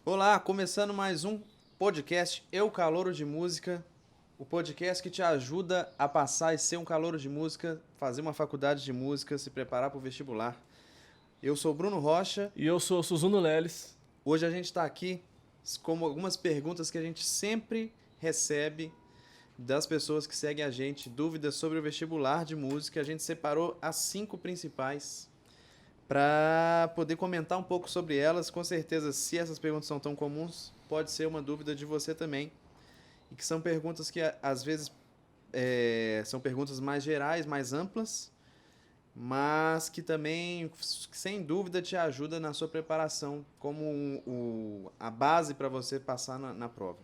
Olá, começando mais um podcast Eu Calouro de Música, o podcast que te ajuda a passar e ser um calouro de música, fazer uma faculdade de música, se preparar para o vestibular. Eu sou Bruno Rocha. E eu sou Suzuno Leles. Hoje a gente está aqui com algumas perguntas que a gente sempre recebe das pessoas que seguem a gente, dúvidas sobre o vestibular de música. A gente separou as 5 principais para poder comentar um pouco sobre elas. Com certeza, se essas perguntas são tão comuns, pode ser uma dúvida de você também. E que são perguntas que às vezes são perguntas mais gerais, mais amplas, mas que também, sem dúvida, te ajuda na sua preparação como a base para você passar na prova.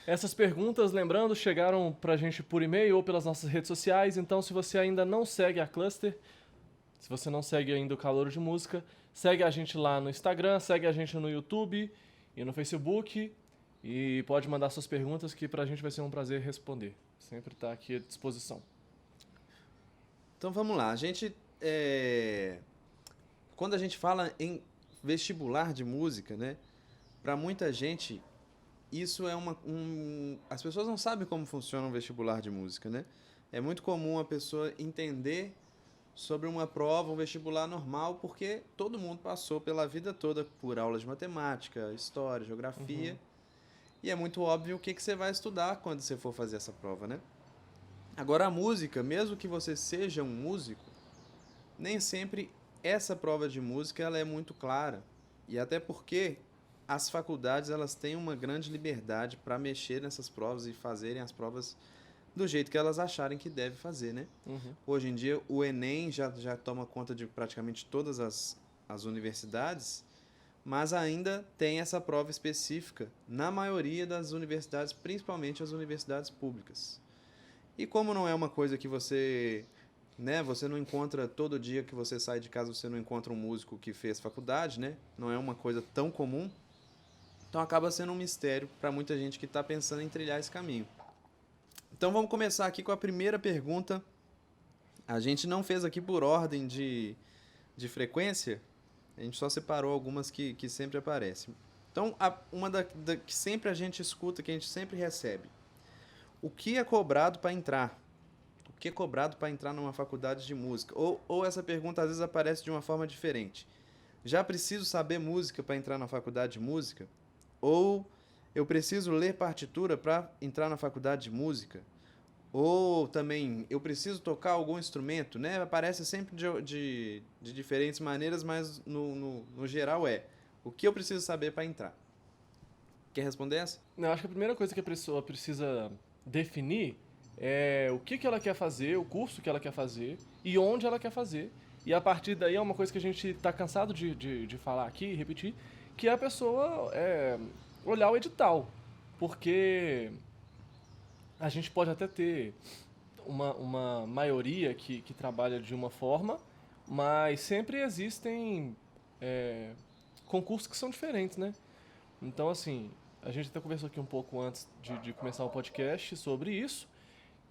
Essas perguntas, lembrando, chegaram pra gente por e-mail ou pelas nossas redes sociais, então se você ainda não segue a Cluster, se você não segue ainda o Calouro de Música, segue a gente lá no Instagram, segue a gente no YouTube e no Facebook e pode mandar suas perguntas que pra gente vai ser um prazer responder. Sempre tá aqui à disposição. Então vamos lá, quando a gente fala em vestibular de música, né, para muita gente isso é as pessoas não sabem como funciona um vestibular de música, né? É muito comum a pessoa entender sobre uma prova, um vestibular normal, porque todo mundo passou pela vida toda por aulas de matemática, história, geografia, Uhum. e é muito óbvio o que você vai estudar quando você for fazer essa prova, né? Agora a música, mesmo que você seja um músico, nem sempre essa prova de música ela é muito clara. E até porque as faculdades elas têm uma grande liberdade para mexer nessas provas e fazerem as provas do jeito que elas acharem que deve fazer, né? Uhum. Hoje em dia o Enem já toma conta de praticamente todas as universidades, mas ainda tem essa prova específica na maioria das universidades, principalmente as universidades públicas. E como não é uma coisa que você não encontra todo dia que você sai de casa, você não encontra um músico que fez faculdade, né? Não é uma coisa tão comum. Então acaba sendo um mistério para muita gente que está pensando em trilhar esse caminho. Então vamos começar aqui com a primeira pergunta. A gente não fez aqui por ordem de frequência, a gente só separou algumas que sempre aparecem. Então, uma que sempre a gente escuta, que a gente sempre recebe. O que é cobrado para entrar? O que é cobrado para entrar numa faculdade de música? Ou essa pergunta às vezes aparece de uma forma diferente. Já preciso saber música para entrar na faculdade de música? Ou eu preciso ler partitura para entrar na faculdade de música? Ou também eu preciso tocar algum instrumento, né? Aparece sempre de diferentes maneiras, mas no geral é o que eu preciso saber para entrar. Quer responder essa? Eu acho que a primeira coisa que a pessoa precisa definir é o que ela quer fazer, o curso que ela quer fazer e onde ela quer fazer. E a partir daí é uma coisa que a gente está cansado de falar aqui e repetir, que é a pessoa olhar o edital. Porque a gente pode até ter uma maioria que trabalha de uma forma, mas sempre existem é, concursos que são diferentes, né? Então, assim, a gente até conversou aqui um pouco antes de começar o podcast sobre isso,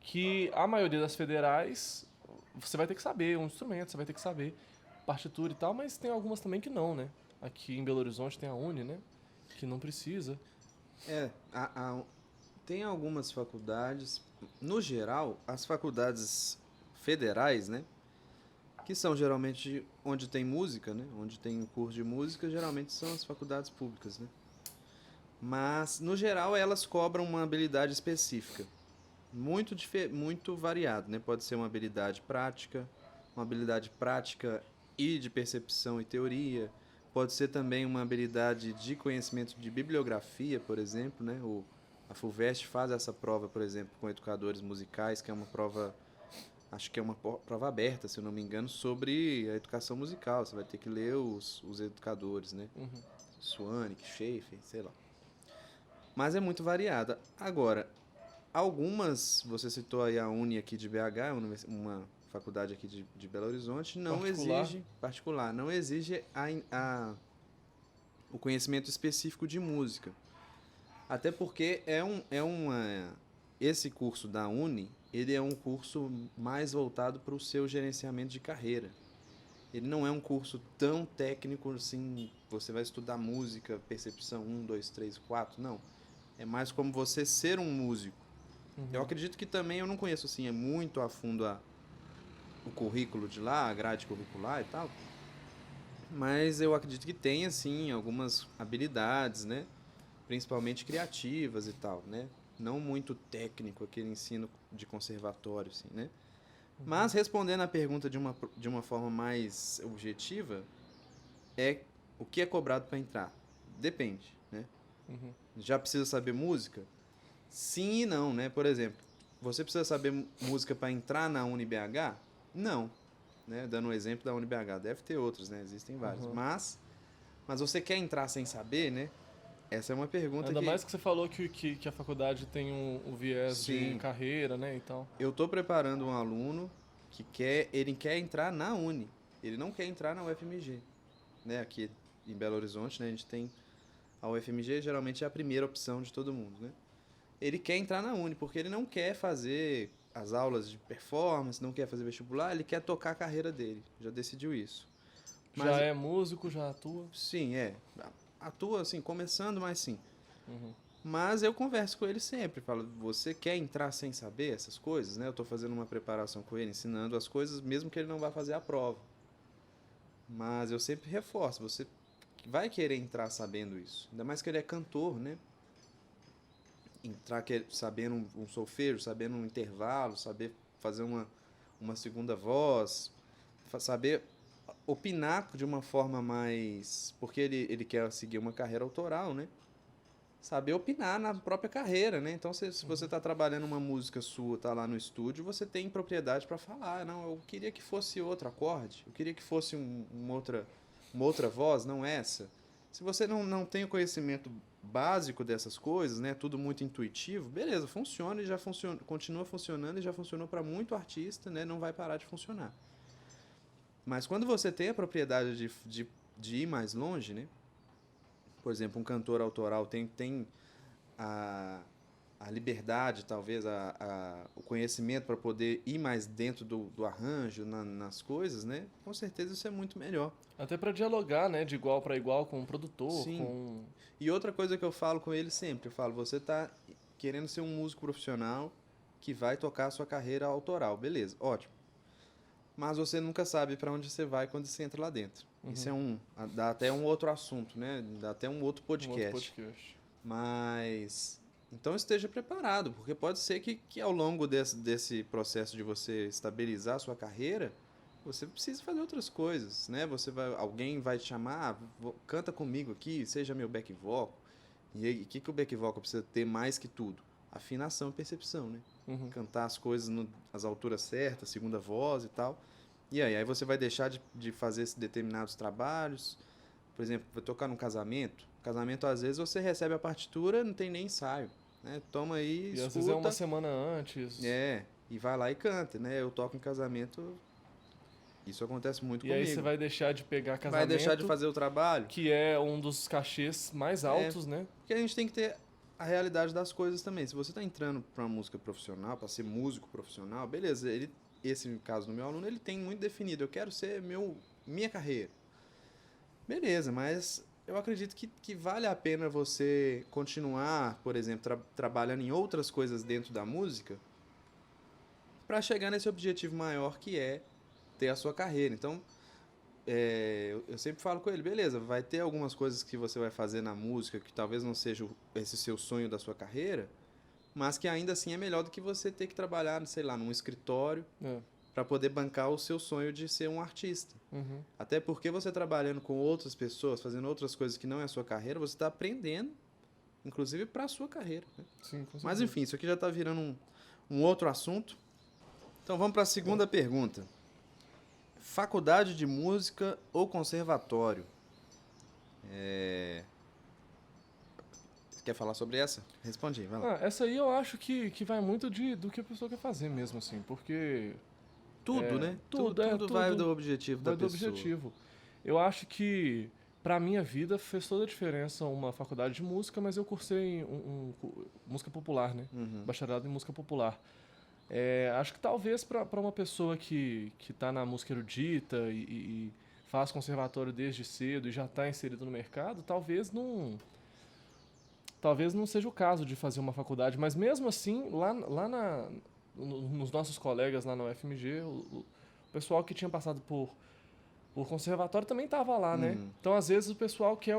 que a maioria das federais você vai ter que saber um instrumento, você vai ter que saber partitura e tal, mas tem algumas também que não, né? Aqui em Belo Horizonte tem a Uni, né? Que não precisa. É, tem algumas faculdades, no geral, as faculdades federais, né? Que são geralmente onde tem música, né? Onde tem curso de música, geralmente são as faculdades públicas, né? Mas, no geral, elas cobram uma habilidade específica. Muito variado, né? Pode ser uma habilidade prática e de percepção e teoria. Pode ser também uma habilidade de conhecimento de bibliografia, por exemplo, né? A FUVEST faz essa prova, por exemplo, com educadores musicais, que é uma prova, acho que é uma prova aberta, se eu não me engano, sobre a educação musical. Você vai ter que ler os educadores, né? Uhum. Swannick, Schaefer, sei lá. Mas é muito variada. Agora, algumas, você citou aí a Uni aqui de BH, uma faculdade aqui de Belo Horizonte, não Particular. exige, particular, não exige o conhecimento específico de música. Até porque esse curso da Uni, ele é um curso mais voltado para o seu gerenciamento de carreira. Ele não é um curso tão técnico assim, você vai estudar música, percepção 1, 2, 3, 4, não. É mais como você ser um músico. Eu acredito que também, eu não conheço assim, é muito a fundo o currículo de lá, a grade curricular e tal, mas eu acredito que tem, assim, algumas habilidades, né? Principalmente criativas e tal, né? Não muito técnico, aquele ensino de conservatório, assim, né? Mas respondendo a pergunta de uma forma mais objetiva, é o que é cobrado para entrar? Depende, né? Uhum. Já precisa saber música? Sim e não, né? Por exemplo, você precisa saber música para entrar na UniBH? Não, né? Dando um exemplo da UniBH, deve ter outros, né? Existem vários. Uhum. Mas você quer entrar sem saber, né? Essa é uma pergunta Ainda que, mais que você falou que a faculdade tem um viés de sim, carreira, né, e tal. eu estou preparando um aluno ele quer entrar na Uni, ele não quer entrar na UFMG, né? Aqui em Belo Horizonte, né? A gente tem a UFMG, geralmente é a primeira opção de todo mundo, né? Ele quer entrar na Uni, porque ele não quer fazer as aulas de performance, não quer fazer vestibular, ele quer tocar a carreira dele, já decidiu isso. Já Mas, é músico, já atua. sim, atua assim, começando, mas sim. Uhum. Mas eu converso com ele sempre, falo, você quer entrar sem saber essas coisas, né? Eu estou fazendo uma preparação com ele, ensinando as coisas, mesmo que ele não vá fazer a prova. Mas eu sempre reforço, você vai querer entrar sabendo isso. Ainda mais que ele é cantor, né? Entrar sabendo um solfejo, sabendo um intervalo, saber fazer uma segunda voz, saber opinar de uma forma mais. Porque ele quer seguir uma carreira autoral, né? Saber opinar na própria carreira, né? Então, se você está trabalhando uma música sua, tá lá no estúdio, você tem propriedade para falar. Não, eu queria que fosse outro acorde, eu queria que fosse uma outra voz, não essa. Se você não tem o conhecimento básico dessas coisas, né? Tudo muito intuitivo, beleza, funciona e já funciona, continua funcionando e já funcionou para muito artista, né? Não vai parar de funcionar. Mas quando você tem a propriedade de ir mais longe, né? Por exemplo, um cantor autoral tem a, a liberdade, talvez, o conhecimento para poder ir mais dentro do arranjo, nas coisas, né? Com certeza isso é muito melhor. Até pra dialogar, né, de igual pra igual com o produtor, Sim. com... E outra coisa que eu falo com ele sempre, eu falo, você está querendo ser um músico profissional que vai tocar a sua carreira autoral, beleza, ótimo. Mas você nunca sabe para onde você vai quando você entra lá dentro. Isso é dá até um outro assunto, né? Dá até um outro um outro podcast. podcast. Mas então esteja preparado, porque pode ser que ao longo desse processo de você estabilizar a sua carreira, você precisa fazer outras coisas, né? Alguém vai te chamar, canta comigo aqui, seja meu back vocal. E aí, o que o back vocal precisa ter mais que tudo? Afinação e percepção, né? Uhum. Cantar as coisas nas alturas certas, segunda voz e tal. E aí você vai deixar de fazer determinados trabalhos. Por exemplo, vai tocar num casamento. Casamento, às vezes, você recebe a partitura, não tem nem ensaio. Né? Toma aí, E escuta. às vezes é uma semana antes. E vai lá e canta, né? Eu toco em casamento, isso acontece muito E comigo. aí você vai deixar de pegar casamento, vai deixar de fazer o trabalho. que é um dos cachês mais altos, né? Porque a gente tem que ter a realidade das coisas também. Se você está entrando para uma música profissional, para ser músico profissional, beleza, esse caso do meu aluno, ele tem muito definido, eu quero ser minha carreira. Beleza, mas eu acredito que vale a pena você continuar, por exemplo, trabalhando em outras coisas dentro da música para chegar nesse objetivo maior que é ter a sua carreira. Então, eu sempre falo com ele, beleza, vai ter algumas coisas que você vai fazer na música que talvez não seja esse seu sonho da sua carreira, mas que ainda assim é melhor do que você ter que trabalhar, sei lá, num escritório para poder bancar o seu sonho de ser um artista. Uhum. Até porque você trabalhando com outras pessoas, fazendo outras coisas que não é a sua carreira, você está aprendendo, inclusive para a sua carreira. Né? Sim, com certeza. Mas enfim, isso aqui já está virando um outro assunto. Então vamos para a segunda pergunta. Faculdade de música ou conservatório? Você quer falar sobre essa? Responde aí, vai lá. Essa aí eu acho que vai muito do que a pessoa quer fazer mesmo, assim, porque... Tudo, né? Tudo vai do objetivo da vai do pessoa. objetivo. Eu acho que, pra minha vida, fez toda a diferença uma faculdade de música, mas eu cursei música popular, né? Uhum. Bacharelado em música popular. Acho que talvez para uma pessoa que está na música erudita e faz conservatório desde cedo e já está inserido no mercado, talvez não seja o caso de fazer uma faculdade, mas mesmo assim, nos nossos colegas lá na UFMG, o pessoal que tinha passado por conservatório também estava lá, né? Então, às vezes, o pessoal quer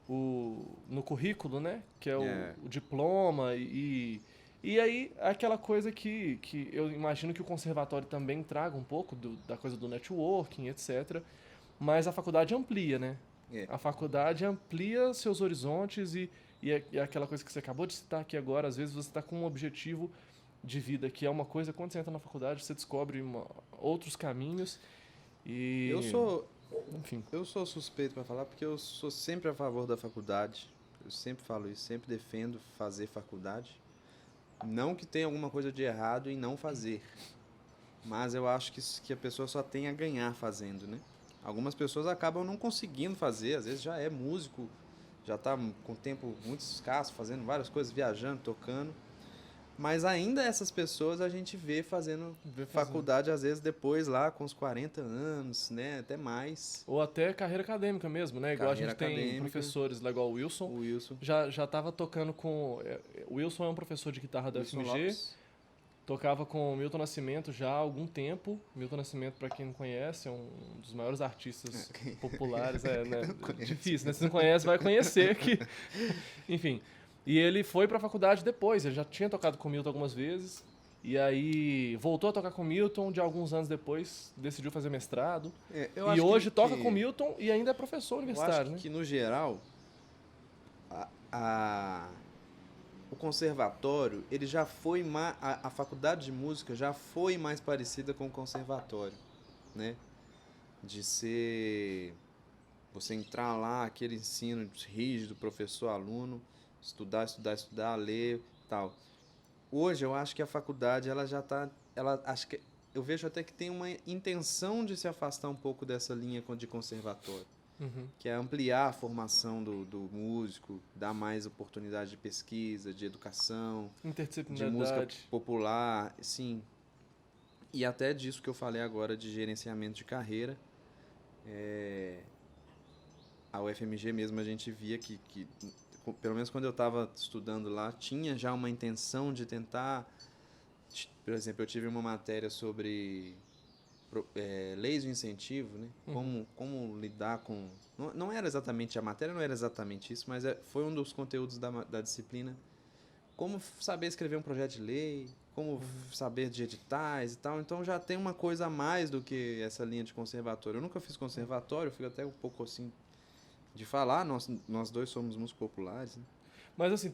no currículo, né? Que é o diploma e aí, aquela coisa que eu imagino que o conservatório também traga um pouco da coisa do networking, etc. Mas a faculdade amplia, né? A faculdade amplia seus horizontes e aquela coisa que você acabou de citar aqui agora, às vezes você está com um objetivo de vida, que é uma coisa, quando você entra na faculdade, você descobre outros caminhos e... Enfim. Eu sou suspeito para falar porque eu sou sempre a favor da faculdade. Eu sempre falo isso, sempre defendo fazer faculdade. Não que tenha alguma coisa de errado em não fazer, mas eu acho que a pessoa só tem a ganhar fazendo, né? Algumas pessoas acabam não conseguindo fazer, às vezes já é músico, já está com tempo muito escasso, fazendo várias coisas, viajando, tocando. Mas ainda essas pessoas a gente vê fazendo faculdade, às vezes, depois lá com os 40 anos, né? Até mais. Ou até carreira acadêmica mesmo, né? Igual Carreira a gente tem acadêmica. professores lá, igual o Wilson. O Wilson. Já tava tocando com... O Wilson é um professor de guitarra da Wilson UFMG. Lopes. Tocava com o Milton Nascimento já há algum tempo. Milton Nascimento, para quem não conhece, é um dos maiores artistas populares. Né? Difícil, né? Se não conhece, vai conhecer. Enfim. E ele foi para a faculdade depois. Ele já tinha tocado com o Milton algumas vezes. E aí voltou a tocar com o Milton. De alguns anos depois, decidiu fazer mestrado. E hoje toca com o Milton e ainda é professor universitário. Eu acho que, no geral, o conservatório, ele já foi a faculdade de música já foi mais parecida com o conservatório, né? De ser você entrar lá, aquele ensino rígido, professor-aluno, estudar, ler, tal. Hoje eu acho que a faculdade ela já está, acho que eu vejo até que tem uma intenção de se afastar um pouco dessa linha de conservatório. Que é ampliar a formação do músico, dar mais oportunidade de pesquisa, de educação, de música popular, sim. E até disso que eu falei agora de gerenciamento de carreira. A UFMG mesmo a gente via que pelo menos quando eu estava estudando lá, tinha já uma intenção de tentar... Por exemplo, eu tive uma matéria sobre... leis de incentivo, né? Como lidar com... Não era exatamente a matéria, não era exatamente isso, mas foi um dos conteúdos da disciplina. Como saber escrever um projeto de lei, como saber de editais e tal. Então já tem uma coisa a mais do que essa linha de conservatório. Eu nunca fiz conservatório, eu fico até um pouco assim de falar, nós dois somos músicos populares, né? Mas assim,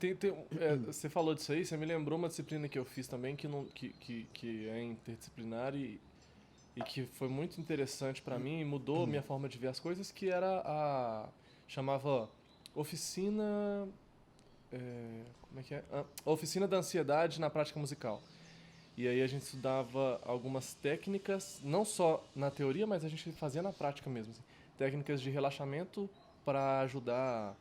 você falou disso aí, você me lembrou uma disciplina que eu fiz também, que é interdisciplinar e que foi muito interessante para mim e mudou minha forma de ver as coisas, que era chamava Oficina... como é que é? Oficina da Ansiedade na Prática Musical. E aí a gente estudava algumas técnicas, não só na teoria, mas a gente fazia na prática mesmo. Assim, técnicas de relaxamento para ajudar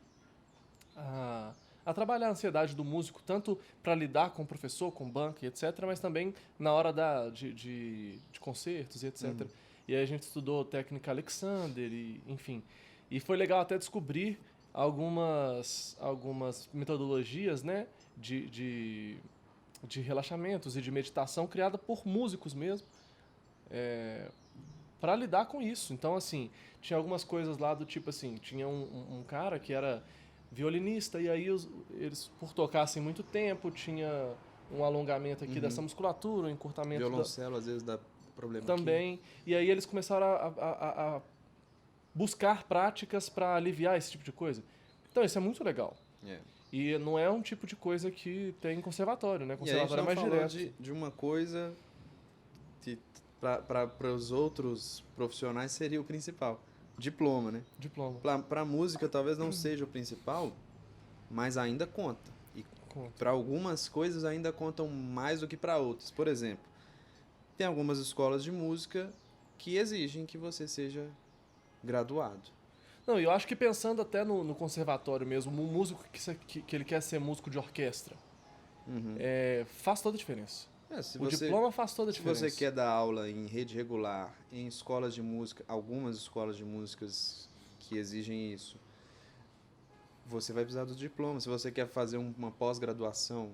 a trabalhar a ansiedade do músico, tanto para lidar com o professor, com banca e etc., mas também na hora de concertos e etc. E aí a gente estudou técnica Alexander, enfim. E foi legal até descobrir algumas metodologias, né, de relaxamentos e de meditação criada por músicos mesmo, para lidar com isso. Então, assim, tinha algumas coisas lá do tipo assim, tinha um cara que era violinista, e aí eles, por tocassem muito tempo, tinha um alongamento aqui dessa musculatura, um encurtamento... Violoncelo, às vezes, dá problema também. Aqui. E aí eles começaram a buscar práticas para aliviar esse tipo de coisa. Então, isso é muito legal. E não é um tipo de coisa que tem em conservatório, né? Conservatório é mais direto. De uma coisa que para os outros profissionais seria o principal. Diploma, né? Diploma. Para música talvez não seja o principal, mas ainda conta. E para algumas coisas ainda contam mais do que para outras. Por exemplo, tem algumas escolas de música que exigem que você seja graduado. Não, eu acho que pensando até no conservatório mesmo, um músico que ele quer ser músico de orquestra, Uhum. faz toda a diferença. Se O você, diploma faz toda a se diferença. você quer dar aula em rede regular, em escolas de música, algumas escolas de músicas que exigem isso, você vai precisar do diploma. Se você quer fazer uma pós-graduação,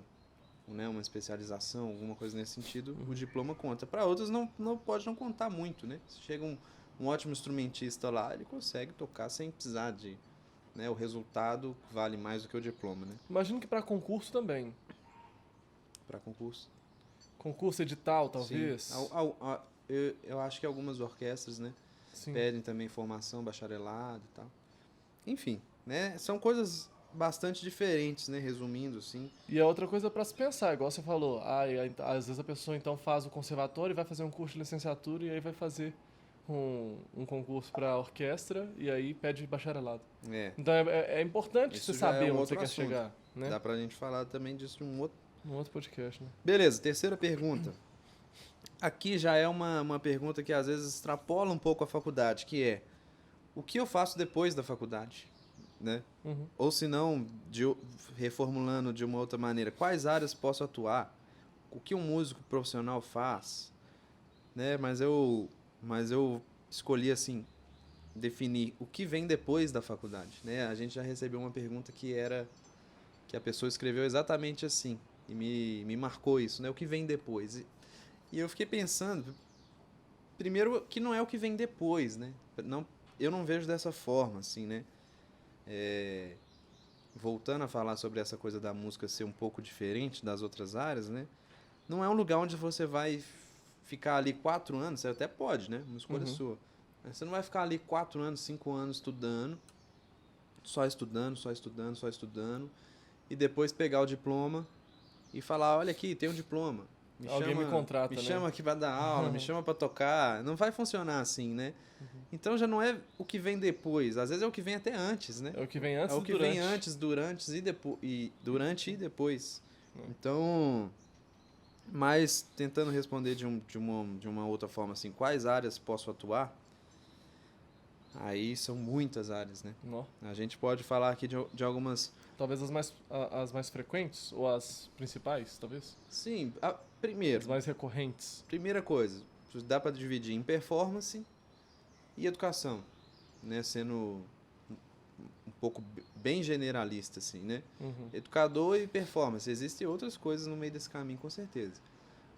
né, uma especialização, alguma coisa nesse sentido, o diploma conta. Para outros não pode não contar muito, né? Se chega um ótimo instrumentista lá, ele consegue tocar sem precisar de, né, o resultado vale mais do que o diploma, né? Imagino que para concurso também. Para concurso. Concurso edital, Sim. talvez. Eu acho que algumas orquestras, né, Sim. pedem também formação, bacharelado e tal. Enfim, né, são coisas bastante diferentes, né, resumindo, assim. E é outra coisa para se pensar, igual você falou. Às vezes a pessoa então faz o conservatório e vai fazer um curso de licenciatura e aí vai fazer um concurso para orquestra e aí pede bacharelado. É, Então é importante isso você já é saber um onde outro você quer assunto. chegar, né? Dá pra gente falar também disso em um outro. Um outro podcast, né? Beleza, terceira pergunta. Aqui já é uma pergunta que às vezes extrapola um pouco a faculdade, que é: o que eu faço depois da faculdade? Né? Uhum. Ou se não, reformulando de uma outra maneira, quais áreas posso atuar? O que um músico profissional faz? Né? Mas eu escolhi assim, definir o que vem depois da faculdade. Né? A gente já recebeu uma pergunta que a pessoa escreveu exatamente assim, e me marcou isso, né? O que vem depois? E eu fiquei pensando, primeiro, que não é o que vem depois, né? Eu não vejo dessa forma, assim, né? Voltando a falar sobre essa coisa da música ser um pouco diferente das outras áreas, né? Não é um lugar onde você vai ficar ali 4 anos, você até pode, né? Uma escolha sua. Mas você não vai ficar ali 4 anos, 5 anos estudando, só estudando, só estudando, só estudando, e depois pegar o diploma e falar: olha aqui, tem um diploma. Alguém me contrata, me né? chama que vai dar aula, me chama pra tocar. Não vai funcionar assim, né? Então já não é o que vem depois, às vezes é o que vem até antes, né? É o que vem antes É o e que durante. vem antes, durante e depois. Então, mas tentando responder de uma outra forma assim, quais áreas posso atuar? Aí são muitas áreas, né? Nó. A gente pode falar aqui de algumas. Talvez as mais frequentes ou as principais, talvez? Sim, As mais recorrentes. primeira coisa, dá para dividir em performance e educação, né? Sendo um pouco bem generalista, assim, né? Uhum. Educador e performance. Existem outras coisas no meio desse caminho, com certeza.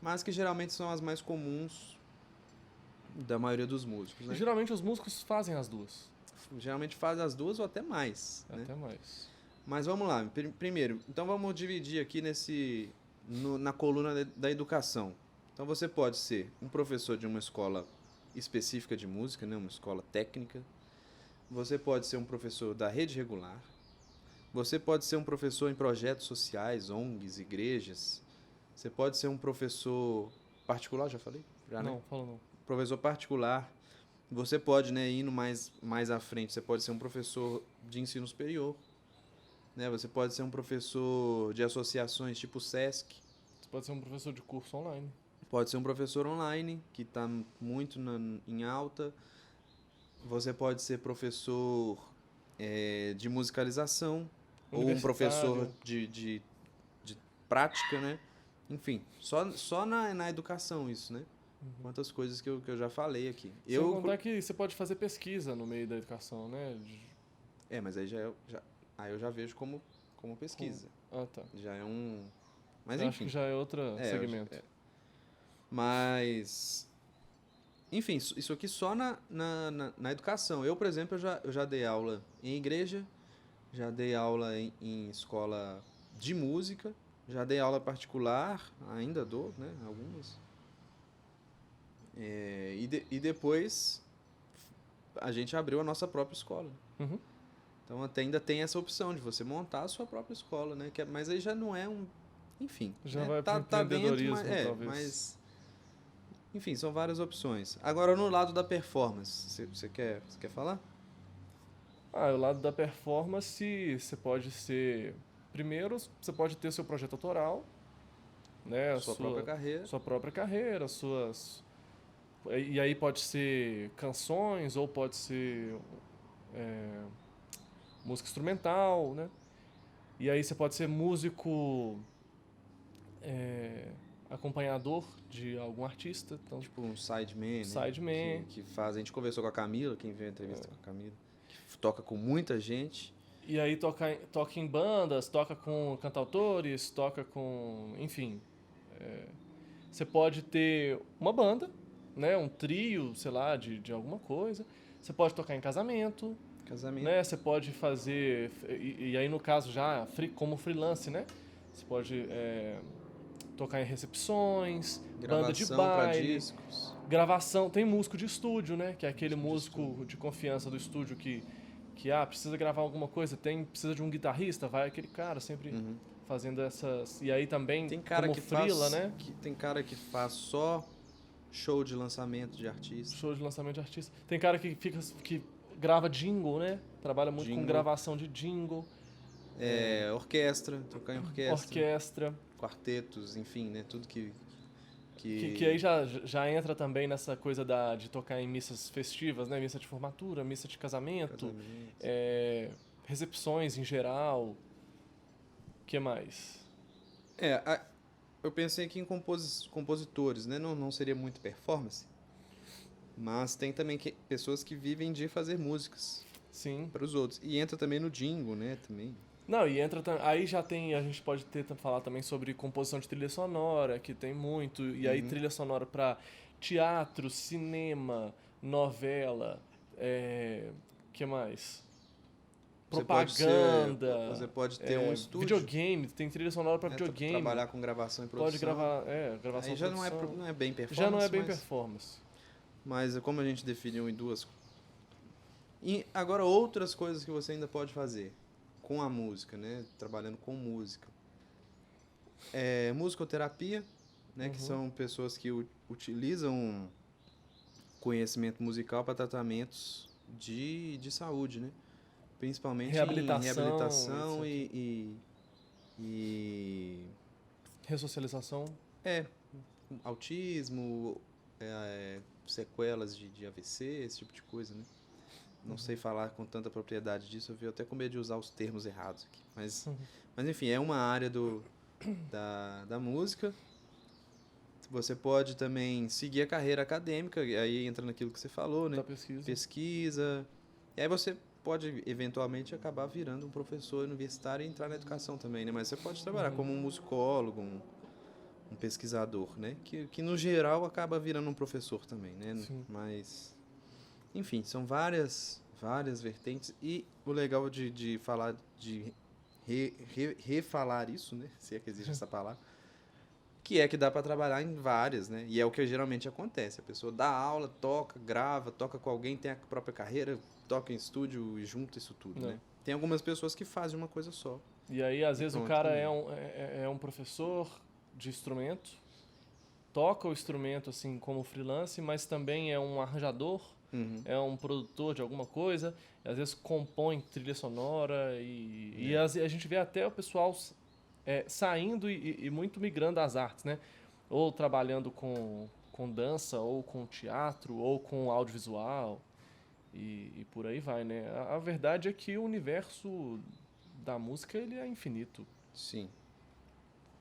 Mas que geralmente são as mais comuns da maioria dos músicos, E né? geralmente os músicos fazem as duas. Geralmente faz as duas ou até mais, né? Até mais. Mas vamos lá. Primeiro, então vamos dividir aqui na coluna da educação. Então você pode ser um professor de uma escola específica de música, né? Uma escola técnica. Você pode ser um professor da rede regular. Você pode ser um professor em projetos sociais, ONGs, igrejas. Você pode ser um professor particular, já falei? Já, né? Não, fala não. Professor particular. Você pode, né, indo mais à frente, você pode ser um professor de ensino superior. Né? Você pode ser um professor de associações tipo SESC. Você pode ser um professor de curso online. Pode ser um professor online, que está muito em alta. Você pode ser professor de musicalização. Ou um professor de prática, né? Enfim, só na educação isso, né? Quantas coisas que eu já falei aqui. Sem contar que você pode fazer pesquisa no meio da educação, né? Mas aí aí eu já vejo como pesquisa. Ah, tá. Já é um... Mas eu enfim. acho que já é outro segmento. Mas... Enfim, isso aqui só na educação. Eu, por exemplo, eu já dei aula em igreja, já dei aula em escola de música, já dei aula particular, ainda dou, né? Algumas. E depois a gente abriu a nossa própria escola. Uhum. Então ainda tem essa opção de você montar a sua própria escola, né? Mas aí já não é um... Enfim. Já né? vai pro tá dentro, empreendedorismo, talvez. mas... Enfim, são várias opções. Agora, no lado da performance, você quer falar? O lado da performance, você pode ser... Primeiro, você pode ter seu projeto autoral, né? Sua própria carreira. Sua própria carreira, suas... E aí pode ser canções ou pode ser música instrumental, né? E aí você pode ser músico acompanhador de algum artista. Então, Tipo um sideman, né? Sideman. Que faz. A gente conversou com a Camila, quem viu a entrevista com a Camila, que toca com muita gente. E aí toca em bandas, toca com cantautores, toca com... Enfim. Você pode ter uma banda, né? Um trio, sei lá, de alguma coisa. Você pode tocar em casamento, Casamento. né? Você pode fazer... E aí, no caso, já como freelance, né? Você pode tocar em recepções, banda de Gravação pra baile, discos. gravação. Tem músico de estúdio, né? Que é aquele músico de confiança do estúdio que precisa gravar alguma coisa, precisa de um guitarrista, vai aquele cara sempre fazendo essas... E aí também, Tem cara como que freela, faz, né? tem cara que faz só show de lançamento de artista. Show de lançamento de artista. Tem cara que grava jingle, né? Trabalha muito com Jingle. gravação de jingle. Orquestra, tocar em Orquestra. Quartetos, enfim, né? Tudo que aí já entra também nessa coisa de tocar em missas festivas, né? Missa de formatura, missa de casamento. Recepções em geral. O que mais? Eu pensei aqui em compositores, né? Não seria muito performance, mas tem também pessoas que vivem de fazer músicas Sim. para os outros. E entra também no jingle, né? Também. Não, e entra aí já tem, a gente pode falar também sobre composição de trilha sonora, que tem muito, e aí trilha sonora para teatro, cinema, novela, que mais? Propaganda. Você pode ter um estúdio. Videogame, tem trilha sonora para videogame. Trabalhar com gravação e produção. Pode gravar, gravação aí e já produção. não é bem performance. Já não é bem performance. Mas como a gente definiu em duas. E agora outras coisas que você ainda pode fazer com a música, né? Trabalhando com música. Musicoterapia, né? Que são pessoas que utilizam conhecimento musical para tratamentos de saúde, né? Principalmente em reabilitação e ressocialização. Autismo, sequelas de AVC, esse tipo de coisa, né? Não sei falar com tanta propriedade disso, eu vi até com medo de usar os termos errados aqui. Mas enfim, é uma área da música. Você pode também seguir a carreira acadêmica, e aí entra naquilo que você falou, né? Da pesquisa. Pesquisa. E aí você pode, eventualmente, acabar virando um professor universitário e entrar na educação também, né? Mas você pode trabalhar como um musicólogo, um pesquisador, né? Que, no geral, acaba virando um professor também, né? Sim. Mas... Enfim, são várias vertentes. E o legal de falar, de refalar isso, né? Se é que existe essa palavra. Que dá para trabalhar em várias, né? E é o que geralmente acontece. A pessoa dá aula, toca, grava, toca com alguém, tem a própria carreira, toca em estúdio e junta isso tudo, né? Tem algumas pessoas que fazem uma coisa só. E aí, às vezes, o cara é um professor de instrumento, toca o instrumento, assim, como freelance, mas também é um arranjador, é um produtor de alguma coisa, às vezes compõe trilha sonora e a gente vê até o pessoal saindo e muito migrando às artes, né? Ou trabalhando com dança, ou com teatro, ou com audiovisual e por aí vai, né? A verdade é que o universo da música ele é infinito. Sim.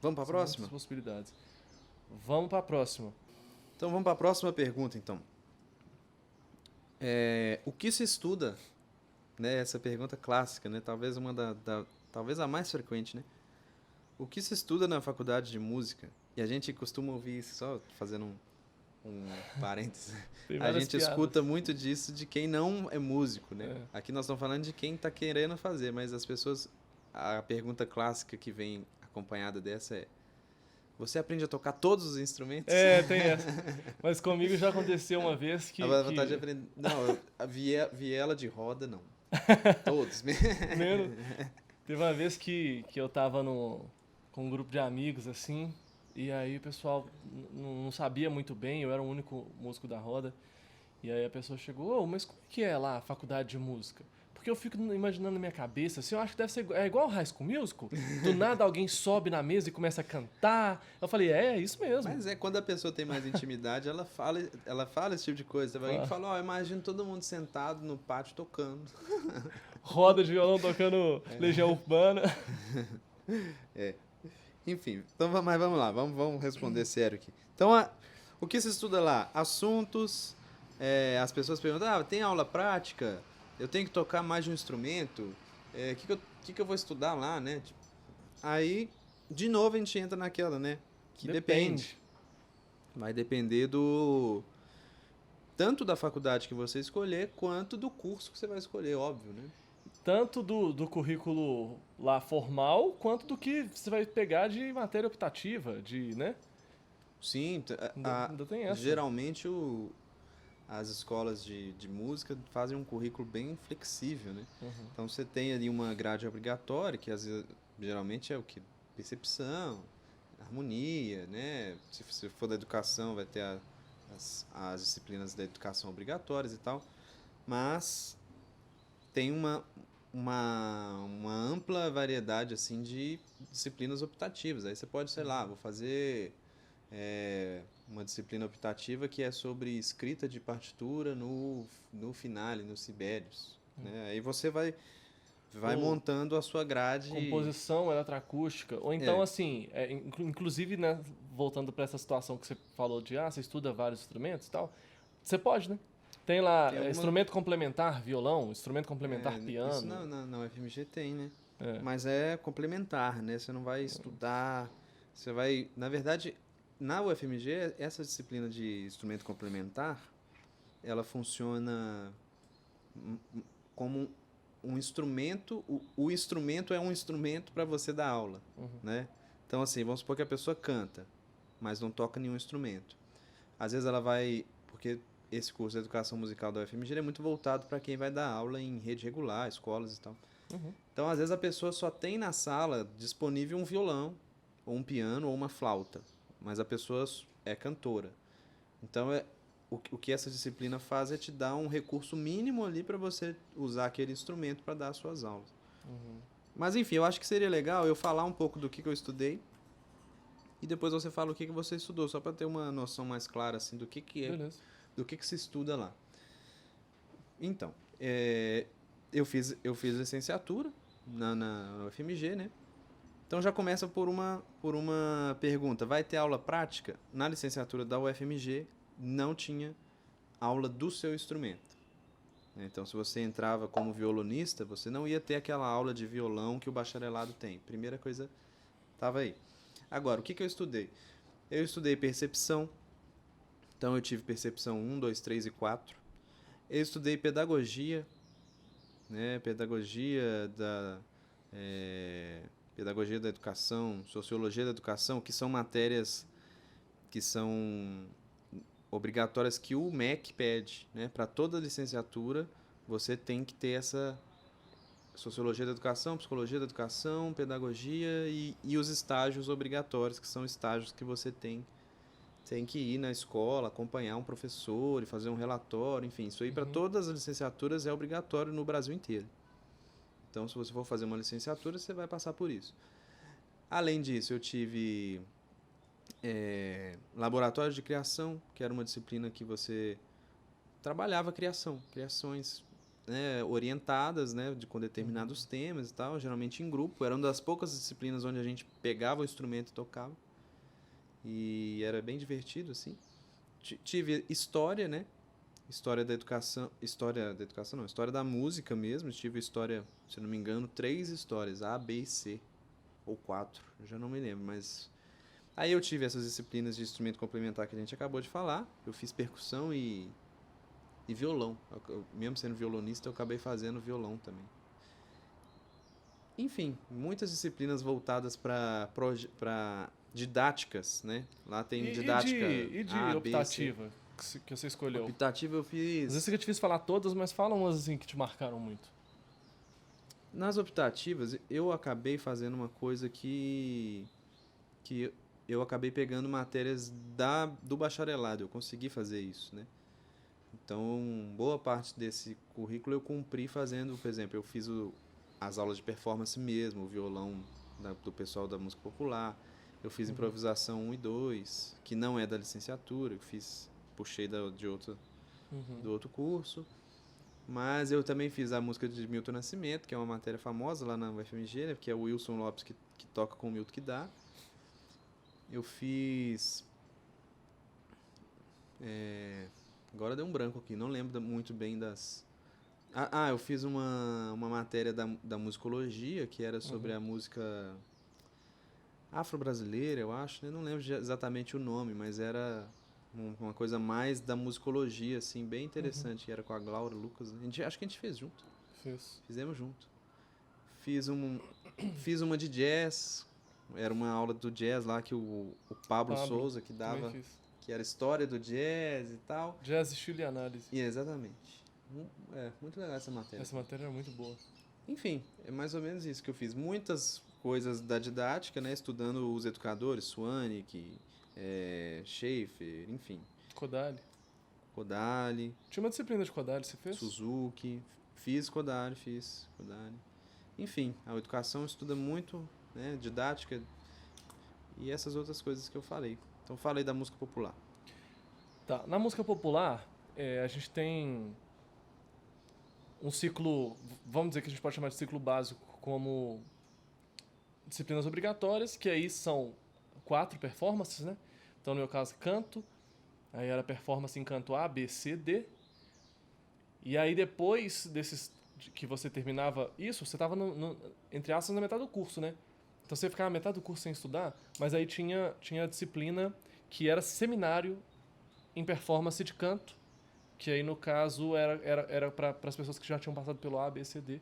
Vamos para a próxima? Muitas possibilidades. Vamos para a próxima. Então vamos para a próxima pergunta, então. O que se estuda, né? Essa pergunta clássica, né? Talvez talvez a mais frequente, né? O que se estuda na faculdade de música? E a gente costuma ouvir isso, só fazendo um parênteses. A gente escuta muito disso de quem não é músico, né? Aqui nós estamos falando de quem está querendo fazer, mas as pessoas... A pergunta clássica que vem acompanhada dessa é: você aprende a tocar todos os instrumentos? Tem essa. Mas comigo já aconteceu uma vez que... A vontade de aprender... Não, viela de roda, não. Todos. Primeiro, teve uma vez que eu tava com um grupo de amigos, assim, e aí o pessoal não sabia muito bem, eu era o único músico da roda, e aí a pessoa chegou, mas como é que é lá a faculdade de música? Porque eu fico imaginando na minha cabeça, assim, eu acho que deve ser igual High School Musical. Do nada alguém sobe na mesa e começa a cantar. Eu falei, é isso mesmo. Mas quando a pessoa tem mais intimidade, ela fala esse tipo de coisa. Alguém que fala, eu imagino todo mundo sentado no pátio tocando. Roda de violão tocando Legião Urbana. Enfim, então, mas vamos lá, vamos responder sério aqui. Então, o que se estuda lá? Assuntos, as pessoas perguntam, tem aula prática? Eu tenho que tocar mais de um instrumento? O que eu vou estudar lá, né? Tipo, aí, de novo, a gente entra naquela, né? Que depende. Vai depender tanto da faculdade que você escolher, quanto do curso que você vai escolher, óbvio, né? Tanto do currículo lá formal, quanto do que você vai pegar de matéria optativa, né? Sim, Ainda tem essa. geralmente as escolas de música fazem um currículo bem flexível, né? Então você tem ali uma grade obrigatória, que geralmente é o que? Percepção, harmonia, né? Se for da educação, vai ter as disciplinas da educação obrigatórias e tal. Mas tem uma ampla variedade assim de disciplinas optativas. Aí você pode, sei lá, vou fazer uma disciplina optativa que é sobre escrita de partitura no finale, no Sibelius, né? Aí você vai Ou montando a sua grade. composição eletroacústica. Ou então, assim, inclusive, né, voltando para essa situação que você falou de, você estuda vários instrumentos e tal, você pode, né? Tem lá instrumento complementar, violão, instrumento complementar, piano. Isso na UFMG tem, né? É. Mas é complementar, né? Você não vai estudar, você vai... Na verdade, na UFMG, essa disciplina de instrumento complementar, ela funciona como um instrumento, o instrumento é um instrumento para você dar aula, né? Então, assim, vamos supor que a pessoa canta, mas não toca nenhum instrumento. Às vezes ela vai... Porque esse curso de educação musical da UFMG é muito voltado para quem vai dar aula em rede regular, escolas e tal. Então, às vezes a pessoa só tem na sala disponível um violão, ou um piano, ou uma flauta, mas a pessoa é cantora. Então, o que essa disciplina faz é te dar um recurso mínimo ali para você usar aquele instrumento para dar as suas aulas. Mas, enfim, eu acho que seria legal eu falar um pouco do que eu estudei e depois você fala o que você estudou, só para ter uma noção mais clara assim, do que é, Beleza. do que se estuda lá. Então, eu fiz licenciatura na UFMG, né? Então já começa por uma pergunta. Vai ter aula prática? Na licenciatura da UFMG não tinha aula do seu instrumento. Então, se você entrava como violonista, você não ia ter aquela aula de violão que o bacharelado tem. Primeira coisa, estava aí. Agora, o que eu estudei? Eu estudei percepção. Então, eu tive percepção 1, 2, 3 e 4. Eu estudei pedagogia, né? Pedagogia da educação, sociologia da educação, que são matérias que são obrigatórias que o MEC pede, né? Para toda licenciatura, você tem que ter essa sociologia da educação, psicologia da educação, pedagogia e os estágios obrigatórios, que são estágios que você tem que ir na escola, acompanhar um professor e fazer um relatório, enfim, isso aí para todas as licenciaturas é obrigatório no Brasil inteiro. Então, se você for fazer uma licenciatura, você vai passar por isso. Além disso, eu tive laboratório de criação, que era uma disciplina que você trabalhava criações, né, orientadas, né, com determinados temas e tal, geralmente em grupo. Era uma das poucas disciplinas onde a gente pegava o instrumento e tocava. E era bem divertido, assim. Tive história, né? História da educação não, história da música mesmo. Tive história, se não me engano, 3 histórias, A, B e C, ou 4, eu já não me lembro, mas... Aí eu tive essas disciplinas de instrumento complementar que a gente acabou de falar. Eu fiz percussão e violão. Mesmo sendo violonista, eu acabei fazendo violão também. Enfim, muitas disciplinas voltadas para didáticas, né? Lá tem didática E de A, optativa B, C. que você escolheu? Optativa eu fiz... Às vezes fica difícil falar todas, mas fala umas assim que te marcaram muito. Nas optativas, eu acabei fazendo uma coisa que eu acabei pegando matérias do bacharelado. Eu consegui fazer isso, né? Então, boa parte desse currículo eu cumpri fazendo, por exemplo, eu fiz as aulas de performance mesmo, o violão do pessoal da música popular. Eu fiz improvisação 1 e 2, que não é da licenciatura, eu puxei do outro curso. Mas eu também fiz a música de Milton Nascimento, que é uma matéria famosa lá na UFMG, né, que é o Wilson Lopes que toca com o Milton que dá. eu fiz... agora deu um branco aqui, não lembro muito bem das... eu fiz uma matéria da musicologia, que era sobre a música afro-brasileira, eu acho, né? Não lembro exatamente o nome, mas era uma coisa mais da musicologia, assim, bem interessante, que era com a Glaura Lucas. Acho que a gente fez junto. Fizemos junto. Fiz uma de jazz, era uma aula do jazz lá que o Pablo Souza que dava, que era história do jazz e tal. Jazz, estilo e análise. Exatamente. Muito legal essa matéria. Essa matéria é muito boa. Enfim, é mais ou menos isso que eu fiz. Muitas coisas da didática, né? Estudando os educadores, Swanik, Schaefer, enfim. Kodali. Tinha uma disciplina de Kodali, você fez? Suzuki. Fiz Kodali. Enfim, a educação estuda muito, né? Didática e essas outras coisas que eu falei. Então, falei da música popular. Tá, na música popular, a gente tem um ciclo, vamos dizer que a gente pode chamar de ciclo básico, como disciplinas obrigatórias, que aí são 4 performances, né? Então, no meu caso, canto, aí era performance em canto A, B, C, D. E aí, depois desses que você terminava isso, você estava, entre aspas, na metade do curso, né? Então, você ficava metade do curso sem estudar, mas aí tinha a disciplina que era seminário em performance de canto, que aí, no caso, era para as pessoas que já tinham passado pelo A, B, C, D.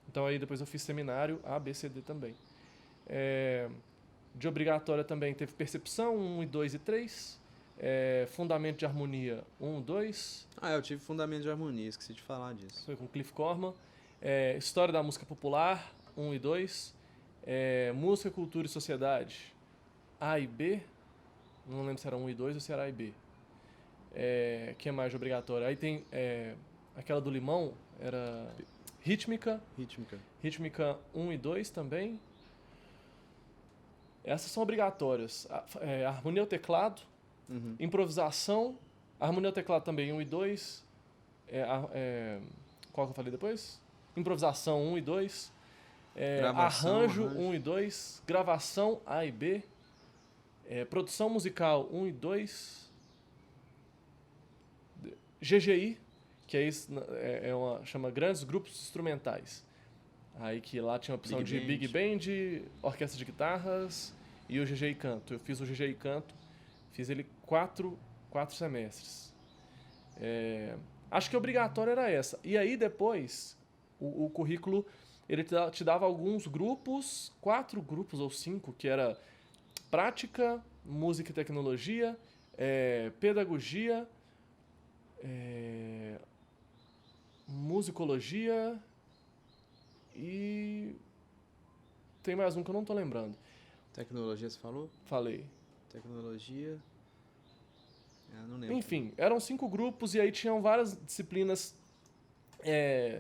Então, aí depois eu fiz seminário A, B, C, D também. De obrigatória também teve percepção, 1 e 2 e 3. Fundamento de harmonia, 1, 2. Eu tive fundamento de harmonia, esqueci de falar disso. Foi com Cliff Corman. História da música popular, 1 e 2. Música, cultura e sociedade, A e B. Não lembro se era 1 e 2 ou se era A e B. Que é mais de obrigatório? Aí tem aquela do limão, era rítmica. Rítmica 1 e 2 também. Essas são obrigatórias. Harmonia ao teclado, improvisação, harmonia ao teclado também 1 e 2. Qual que eu falei depois? Improvisação 1 e 2. Arranjo 1 e 2. Gravação A e B. Produção musical 1 e 2. GGI, que chama Grandes Grupos Instrumentais. Aí que lá tinha a opção de Big Band, orquestra de guitarras e o GGI Canto. Eu fiz o GGI Canto, fiz ele 4 semestres. Acho que a obrigatória era essa. E aí depois, o currículo, ele te dava alguns grupos, 4 grupos ou 5, que era prática, música e tecnologia, pedagogia, musicologia e tem mais um que eu não tô lembrando. Tecnologia, você falou? Falei. Tecnologia... não lembro. Enfim, eram 5 grupos e aí tinham várias disciplinas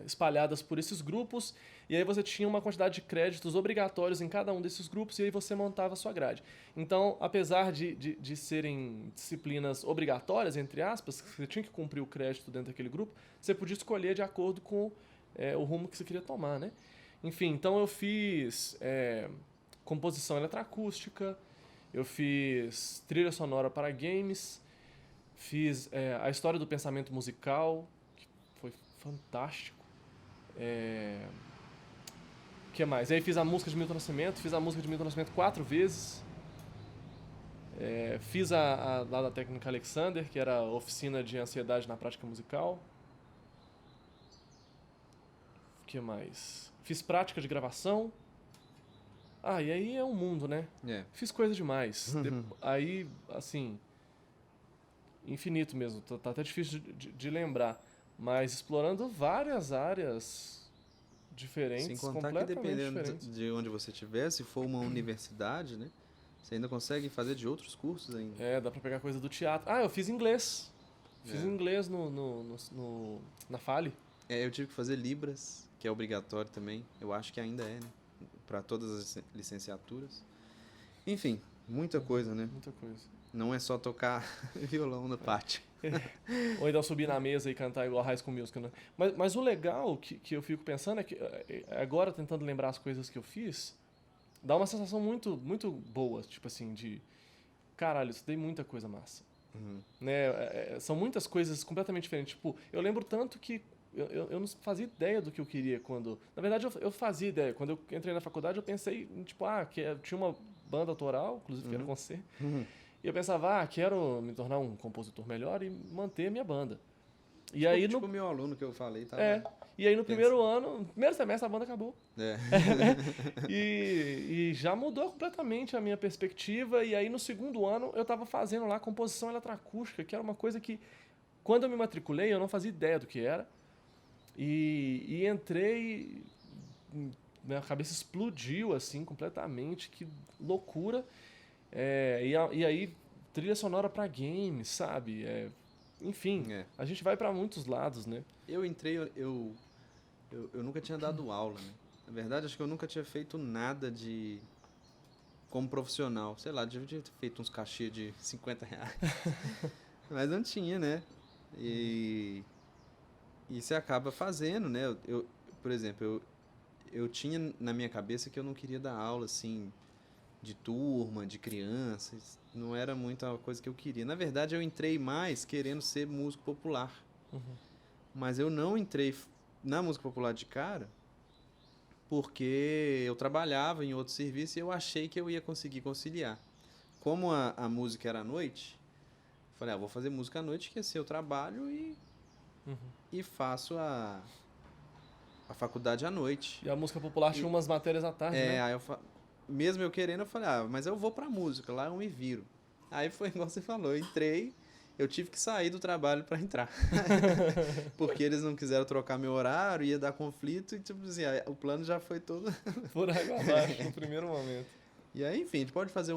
espalhadas por esses grupos, e aí você tinha uma quantidade de créditos obrigatórios em cada um desses grupos e aí você montava a sua grade. Então, apesar de serem disciplinas obrigatórias, entre aspas, que você tinha que cumprir o crédito dentro daquele grupo, você podia escolher de acordo com o rumo que você queria tomar, né? Enfim, então eu fiz composição eletroacústica, eu fiz trilha sonora para games, fiz a história do pensamento musical, que foi fantástico. O que mais? Aí fiz a música de Milton Nascimento, fiz a música de Milton Nascimento 4 vezes. Fiz lá da técnica Alexander, que era a oficina de ansiedade na prática musical. O que mais? Fiz prática de gravação. E aí é um mundo, né? Fiz coisa demais. Aí, assim, infinito mesmo. Tá até difícil de lembrar. Mas explorando várias áreas diferentes, sem contar que dependendo de onde você estiver, se for uma universidade, né? Você ainda consegue fazer de outros cursos ainda. Dá pra pegar coisa do teatro. Eu fiz inglês. Fiz inglês na Fale. Eu tive que fazer Libras, que é obrigatório também. Eu acho que ainda né? Para todas as licenciaturas. Enfim, muita coisa, né? Muita coisa. Não é só tocar violão no pátio. Ou então subir na mesa e cantar igual High School Musical, né? Mas o legal que eu fico pensando é que, agora tentando lembrar as coisas que eu fiz, dá uma sensação muito, muito boa, tipo assim, caralho, eu estudei muita coisa massa. Uhum. Né? São muitas coisas completamente diferentes. Tipo, eu lembro tanto que eu não fazia ideia do que eu queria quando... Na verdade, eu fazia ideia. Quando eu entrei na faculdade, eu pensei, tipo, tinha uma banda autoral, inclusive que era com você. Uhum. E eu pensava, quero me tornar um compositor melhor e manter a minha banda. E Tipo, aí, tipo o meu aluno que eu falei, tava... e aí no primeiro ano, no primeiro semestre, a banda acabou. É. E já mudou completamente a minha perspectiva. E aí no segundo ano, eu estava fazendo lá composição eletroacústica, que era uma coisa que, quando eu me matriculei, eu não fazia ideia do que era. E entrei, minha cabeça explodiu, assim, completamente, que loucura. E aí, trilha sonora para games, sabe? Enfim, a gente vai para muitos lados, né? Eu entrei, eu nunca tinha dado aula, né? Na verdade, acho que eu nunca tinha feito nada como profissional. Sei lá, devia ter feito uns cachê de R$50. Mas não tinha, né? E você acaba fazendo, né? Por exemplo, eu tinha na minha cabeça que eu não queria dar aula, assim, de turma, de crianças. Não era muita coisa que eu queria. Na verdade, eu entrei mais querendo ser músico popular. Uhum. Mas eu não entrei na música popular de cara porque eu trabalhava em outro serviço e eu achei que eu ia conseguir conciliar. Como a música era à noite, falei, vou fazer música à noite, que esse é o trabalho, e faço a faculdade à noite. E a música popular tinha umas matérias à tarde, né? Aí mesmo eu querendo, eu falei, mas eu vou pra música, lá eu me viro. Aí foi igual você falou, eu entrei, eu tive que sair do trabalho pra entrar. Porque eles não quiseram trocar meu horário, ia dar conflito, e tipo assim, o plano já foi todo... Por água abaixo, no primeiro momento. E aí, enfim, a gente pode fazer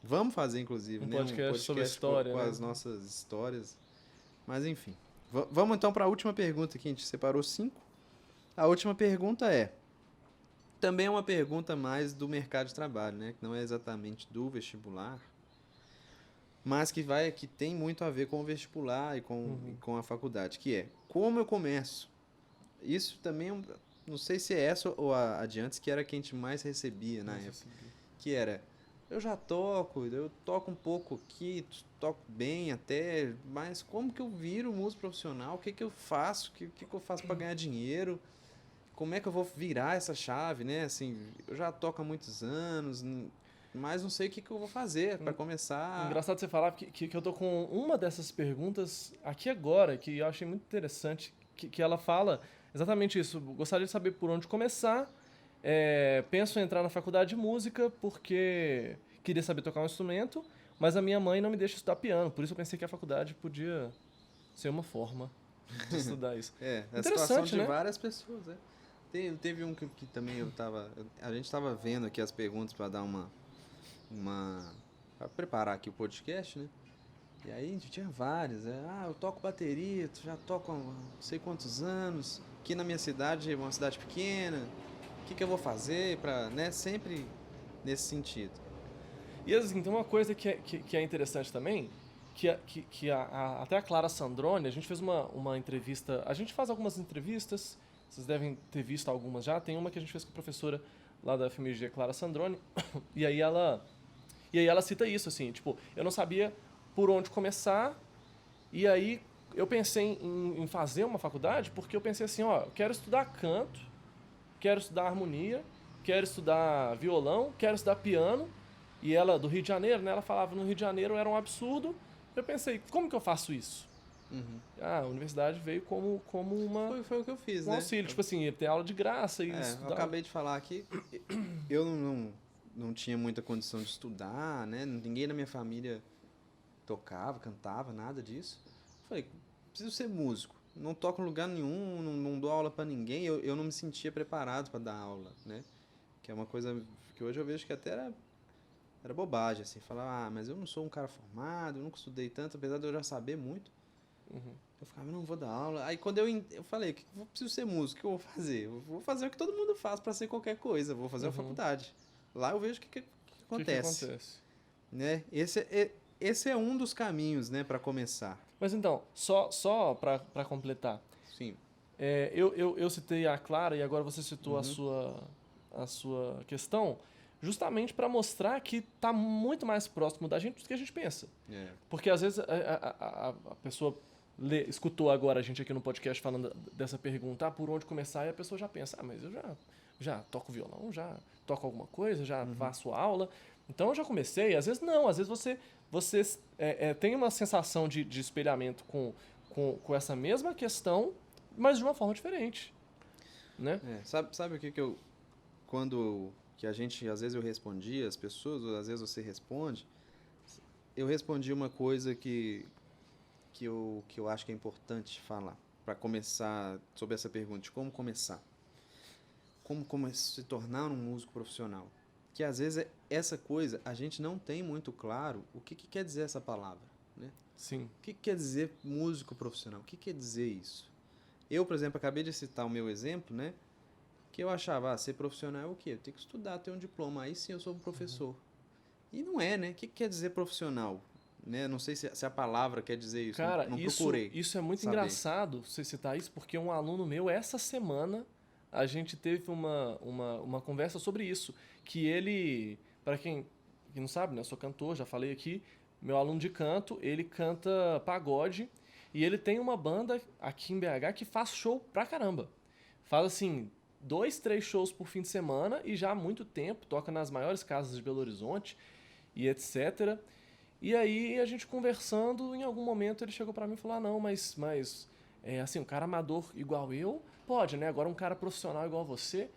vamos fazer, inclusive, um né? podcast sobre história, com né? as nossas histórias. Mas, enfim. Vamos, então, para a última pergunta, que a gente separou 5. A última pergunta também é uma pergunta mais do mercado de trabalho, né? Que não é exatamente do vestibular, mas que tem muito a ver com o vestibular e com a faculdade, que é: como eu começo? Isso também não sei se é essa ou a de antes, que era que a gente mais recebia na época. Que era: eu toco um pouco aqui, toco bem até, mas como que eu viro músico profissional? O que que eu faço? O que eu faço para ganhar dinheiro? Como é que eu vou virar essa chave, né? Assim, eu já toco há muitos anos, mas não sei o que eu vou fazer para começar. Engraçado você falar que eu tô com uma dessas perguntas aqui agora, que eu achei muito interessante, que ela fala exatamente isso. Gostaria de saber por onde começar. Penso em entrar na faculdade de música porque queria saber tocar um instrumento, mas a minha mãe não me deixa estudar piano, por isso eu pensei que a faculdade podia ser uma forma de estudar isso. A situação de várias pessoas, né? Teve um que também a gente tava vendo aqui as perguntas para dar para preparar aqui o podcast, né? E aí tinha várias, eu toco bateria, já toco há não sei quantos anos, aqui na minha cidade, uma cidade pequena, o que eu vou fazer para, né? Sempre nesse sentido. E assim, tem uma coisa que é interessante também, até a Clara Sandrone, a gente fez uma entrevista, a gente faz algumas entrevistas, vocês devem ter visto algumas já, tem uma que a gente fez com a professora lá da FMG, Clara Sandrone, e aí ela cita isso, assim, tipo, eu não sabia por onde começar, e aí eu pensei em fazer uma faculdade, porque eu pensei assim, eu quero estudar canto, quero estudar harmonia, quero estudar violão, quero estudar piano, e ela, do Rio de Janeiro, né, ela falava no Rio de Janeiro era um absurdo, eu pensei, como que eu faço isso? A universidade veio como uma... Foi o que eu fiz, né? Auxílio, tipo assim, ter aula de graça e estudar. Eu acabei de falar aqui, eu não tinha muita condição de estudar, né? Ninguém na minha família tocava, cantava, nada disso. Falei, preciso ser músico. Não toco em lugar nenhum, não dou aula pra ninguém. Eu não me sentia preparado para dar aula, né? Que é uma coisa que hoje eu vejo que até era bobagem, assim. Falar, mas eu não sou um cara formado, eu nunca estudei tanto, apesar de eu já saber muito. Eu ficava, não vou dar aula. Aí quando eu falei, eu preciso ser músico, o que eu vou fazer? Eu vou fazer o que todo mundo faz para ser qualquer coisa. Eu vou fazer uma faculdade. Lá eu vejo o que acontece. Né? Esse é um dos caminhos, né, para começar. Mas então, só para completar. Sim. Eu citei a Clara e agora você citou a sua questão. justamente para mostrar que está muito mais próximo da gente do que a gente pensa. É. Porque às vezes a pessoa escutou agora a gente aqui no podcast falando dessa pergunta, por onde começar, e a pessoa já pensa, mas eu já toco violão, já toco alguma coisa, já faço aula, então eu já comecei. Às vezes não, às vezes você tem uma sensação de espelhamento com essa mesma questão, mas de uma forma diferente, né? Sabe o que eu... Quando que a gente, às vezes eu respondia as pessoas, ou às vezes você responde, eu respondi uma coisa que eu acho que é importante falar, para começar sobre essa pergunta de como começar. Como se tornar um músico profissional. Que às vezes essa coisa, a gente não tem muito claro o que quer dizer essa palavra, né? Sim. O que quer dizer músico profissional? O que quer dizer isso? Eu, por exemplo, acabei de citar o meu exemplo, né? Que eu achava, ser profissional é o quê? Eu tenho que estudar, ter um diploma, aí sim eu sou um professor. E não é, né? O que quer dizer profissional? Né? Não sei se a palavra quer dizer isso. Cara, não procurei. Isso é muito saber. engraçado você citar isso, porque um aluno meu, essa semana, a gente teve uma conversa sobre isso. Que ele, para quem não sabe, né? Eu sou cantor, já falei aqui. Meu aluno de canto, ele canta pagode. E ele tem uma banda aqui em BH que faz show pra caramba. Faz assim, 2, 3 shows por fim de semana e já há muito tempo, toca nas maiores casas de Belo Horizonte e etc. E aí a gente conversando, em algum momento ele chegou pra mim e falou, não, mas assim, um cara amador igual eu, pode, né? Agora um cara profissional igual você.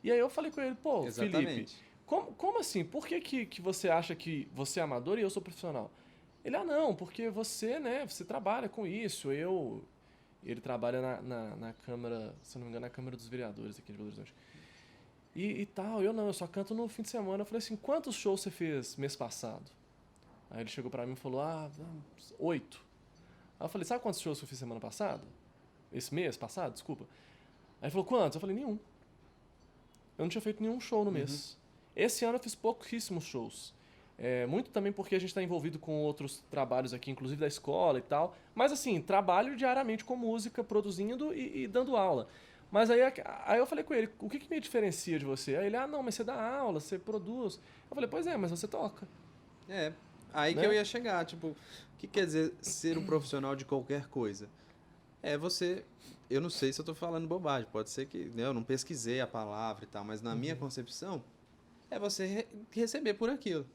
E aí eu falei com ele, pô, Exatamente. Felipe, como assim? Por que você acha que você é amador e eu sou profissional? Ele, não, porque você, né, você trabalha com isso, ele trabalha na Câmara, se não me engano, na Câmara dos Vereadores aqui de Belo Horizonte. E tal, eu só canto no fim de semana. Eu falei assim, quantos shows você fez mês passado? Aí ele chegou pra mim e falou, 8. Aí eu falei, sabe quantos shows eu fiz semana passada? Esse mês passado, desculpa. Aí ele falou, quantos? Eu falei, nenhum. Eu não tinha feito nenhum show no mês. Esse ano eu fiz pouquíssimos shows. Muito também porque a gente está envolvido com outros trabalhos aqui, inclusive da escola e tal. Mas assim, trabalho diariamente com música, produzindo e dando aula. Mas aí eu falei com ele, o que me diferencia de você? Aí ele, não, mas você dá aula, você produz. Eu falei, pois é, mas você toca. Aí né? que eu ia chegar, tipo, o que quer dizer ser um profissional de qualquer coisa? Você... Eu não sei se eu tô falando bobagem, pode ser que, né, eu não pesquisei a palavra e tal, mas na minha concepção, é você receber por aquilo.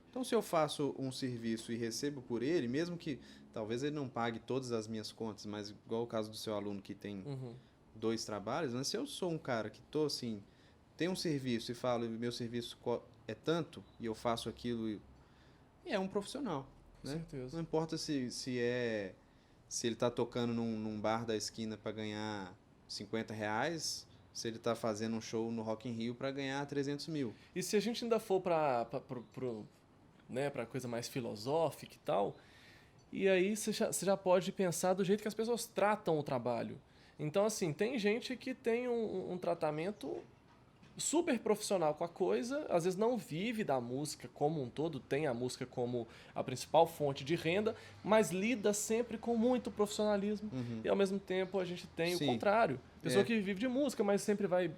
Então, se eu faço um serviço e recebo por ele, mesmo que talvez ele não pague todas as minhas contas, mas igual o caso do seu aluno que tem 2 trabalhos, né? Se eu sou um cara que tô assim, tem um serviço e falo, meu serviço é tanto, e eu faço aquilo, e é um profissional, né? Certeza. Não importa se ele tá tocando num bar da esquina para ganhar R$50, se ele tá fazendo um show no Rock in Rio para ganhar 300 mil. E se a gente ainda for pra coisa mais filosófica e tal, e aí você já pode pensar do jeito que as pessoas tratam o trabalho. Então, assim, tem gente que tem um tratamento super profissional com a coisa, às vezes não vive da música como um todo, tem a música como a principal fonte de renda, mas lida sempre com muito profissionalismo. E ao mesmo tempo a gente tem Sim. o contrário. Pessoa que vive de música, mas sempre vai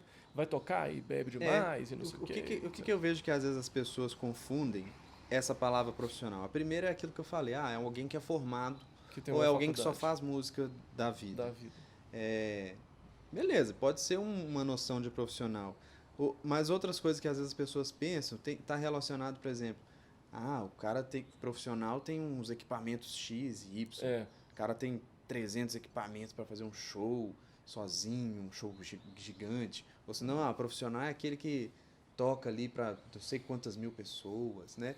tocar e bebe demais e não sei o quê. O que eu vejo que às vezes as pessoas confundem essa palavra profissional? A primeira é aquilo que eu falei, é alguém que é formado, Que tem ou uma é alguém que só faculdade faz música da vida. da vida. Beleza, pode ser uma noção de profissional. Mas outras coisas que às vezes as pessoas pensam, tá relacionado, por exemplo, o cara profissional tem uns equipamentos X e Y. O cara tem 300 equipamentos para fazer um show sozinho, um show gigante. Ou senão, profissional é aquele que toca ali para não sei quantas mil pessoas, né?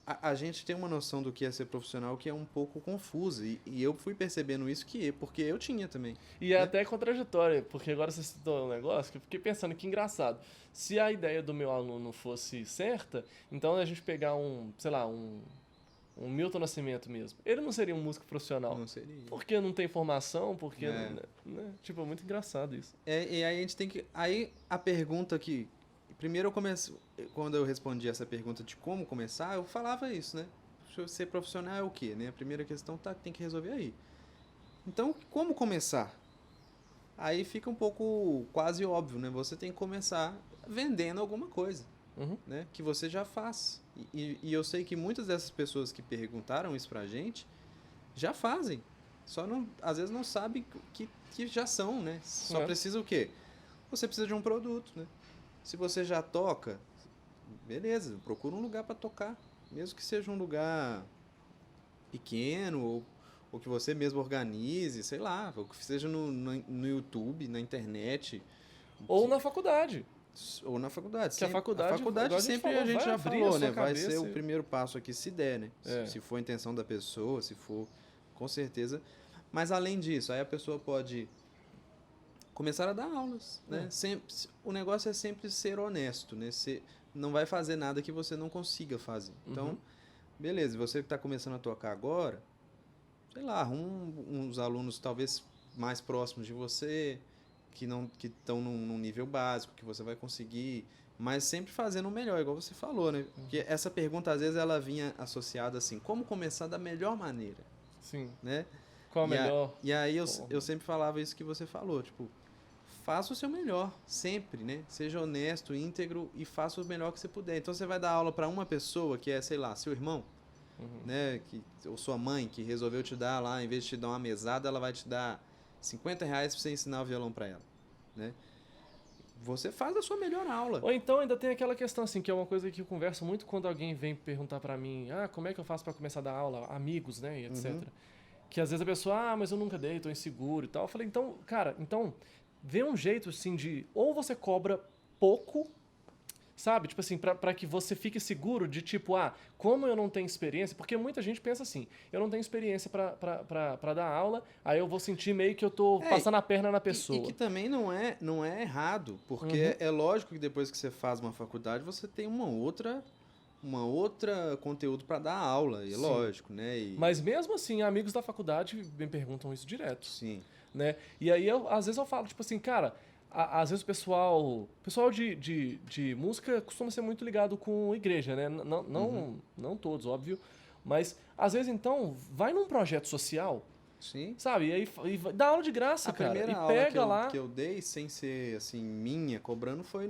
A gente tem uma noção do que é ser profissional que é um pouco confusa. E eu fui percebendo isso porque eu tinha também. E é até contraditório, porque agora você citou um negócio que eu fiquei pensando que engraçado. Se a ideia do meu aluno fosse certa, então a gente pegar um Milton Nascimento mesmo. Ele não seria um músico profissional. Não seria. Porque não tem formação, porque... Né? Tipo, é muito engraçado isso. E aí a gente tem que... Aí a pergunta que... Primeiro quando eu respondi essa pergunta de como começar, eu falava isso, né? Ser profissional é o quê, né? A primeira questão tem que resolver aí. Então, como começar? Aí fica um pouco quase óbvio, né? Você tem que começar vendendo alguma coisa. Uhum. né, que você já faz. E eu sei que muitas dessas pessoas que perguntaram isso pra gente já fazem. Só não, às vezes não sabem que já são, né? Só É. precisa o quê? Você precisa de um produto, né? Se você já toca, beleza, procura um lugar para tocar. Mesmo que seja um lugar pequeno ou que você mesmo organize, sei lá, ou que seja no YouTube, na internet, Ou que, na faculdade. ou na faculdade. Que a A faculdade, faculdade igual a gente sempre falou, a gente vai já abrir a falou, sua né? Vai ser cabeça. o primeiro passo aqui, se der, né? É. Se for a intenção da pessoa, se for, com certeza. Mas além disso, aí a pessoa pode começar a dar aulas, né? Sempre, o negócio é sempre ser honesto, né? Você não vai fazer nada que você não consiga fazer. Então, Uhum. beleza, você que está começando a tocar agora, sei lá, arruma uns alunos talvez mais próximos de você, que estão num nível básico, que você vai conseguir, mas sempre fazendo o melhor, igual você falou, né? Porque essa pergunta, às vezes, ela vinha associada assim, como começar da melhor maneira, Sim. né? Qual a E, melhor e aí forma? eu sempre falava isso que você falou, tipo, faça o seu melhor, sempre, né? Seja honesto, íntegro e faça o melhor que você puder. Então você vai dar aula para uma pessoa que é, sei lá, seu irmão, né? Ou sua mãe, que resolveu te dar lá, em vez de te dar uma mesada, ela vai te dar R$ 50 para você ensinar o violão para ela, né? Você faz a sua melhor aula. Ou então ainda tem aquela questão assim, que é uma coisa que eu converso muito quando alguém vem perguntar pra mim, como é que eu faço pra começar a dar aula, amigos, né, e etc. Que às vezes a pessoa, mas eu nunca dei, tô inseguro e tal. Eu falei, então, cara, então vê um jeito assim de ou você cobra pouco, sabe? Tipo assim, pra que você fique seguro de tipo, como eu não tenho experiência, porque muita gente pensa assim, eu não tenho experiência pra dar aula, aí eu vou sentir meio que eu tô É, passando a perna na e que pessoa. também não é errado, porque Uhum. é lógico que depois que você faz uma faculdade, você tem uma outra conteúdo para dar aula, e é Sim. lógico, né? Mas mesmo assim, amigos da faculdade me perguntam isso direto, Sim. né? E aí, às vezes eu falo, tipo assim, cara, às vezes o pessoal de música costuma ser muito ligado com igreja, né? Não todos, óbvio, mas às vezes então, vai num projeto social, Sim. sabe? E dá aula de graça, A cara, primeira e aula pega lá que eu dei, sem ser assim, minha, cobrando, foi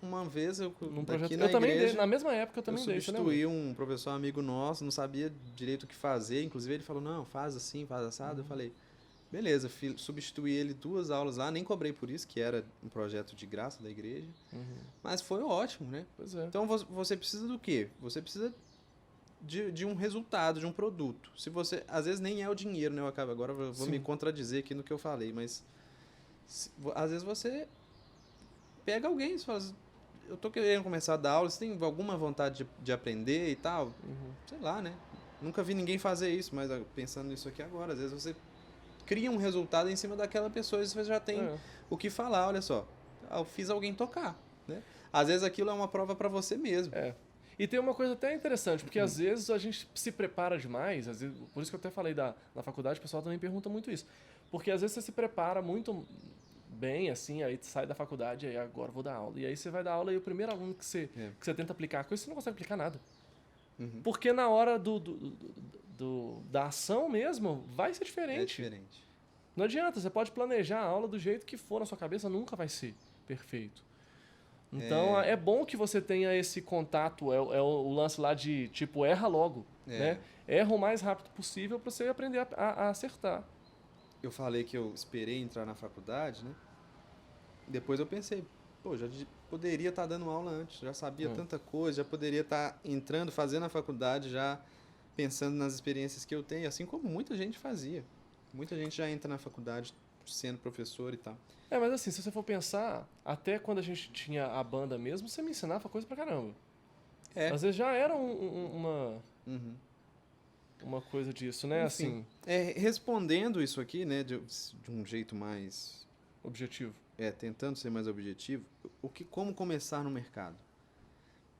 uma vez num daqui projeto. Eu na também dei, na igreja. mesma época eu Eu também dei, você lembra? substituí um professor amigo nosso, não sabia direito o que fazer. Inclusive ele falou, não, faz assim, faz assado. Eu falei, beleza, substituí ele 2 aulas lá, nem cobrei por isso, que era um projeto de graça da igreja. Mas foi ótimo, né? Pois é. Então você precisa do quê? Você precisa de um resultado, de um produto. Se você, às vezes nem é o dinheiro, né? Agora eu vou Sim. me contradizer aqui no que eu falei, mas às vezes você pega alguém e fala, eu tô querendo começar a dar aula, você tem alguma vontade de aprender e tal? Sei lá, né? Nunca vi ninguém fazer isso, mas pensando nisso aqui agora, às vezes você cria um resultado em cima daquela pessoa e você já tem É. o que falar, olha só. Eu fiz alguém tocar, né? Às vezes aquilo é uma prova para você mesmo. É. E tem uma coisa até interessante, porque às vezes a gente se prepara demais, às vezes, por isso que eu até falei na faculdade, o pessoal também pergunta muito isso. Porque às vezes você se prepara muito bem, assim, aí sai da faculdade, aí agora eu vou dar aula. E aí você vai dar aula e o primeiro aluno que você tenta aplicar a coisa, você não consegue aplicar nada. Porque na hora da ação mesmo, vai ser É diferente. diferente. Não adianta, você pode planejar a aula do jeito que for na sua cabeça, nunca vai ser perfeito. Então é bom que você tenha esse contato, é o lance lá de tipo, erra logo, né? Erra o mais rápido possível para você aprender a acertar. Eu falei que eu esperei entrar na faculdade, né? Depois eu pensei, pô, já poderia estar dando aula antes, já sabia tanta coisa, já poderia estar entrando, fazendo a faculdade, já pensando nas experiências que eu tenho, assim como muita gente fazia. Muita gente já entra na faculdade sendo professor e tal. Mas assim, se você for pensar, até quando a gente tinha a banda mesmo, você me ensinava coisa pra caramba. Às vezes já era uma coisa disso, né? Enfim, Assim, respondendo isso aqui, né, de um jeito mais, objetivo. tentando ser mais objetivo, como começar no mercado?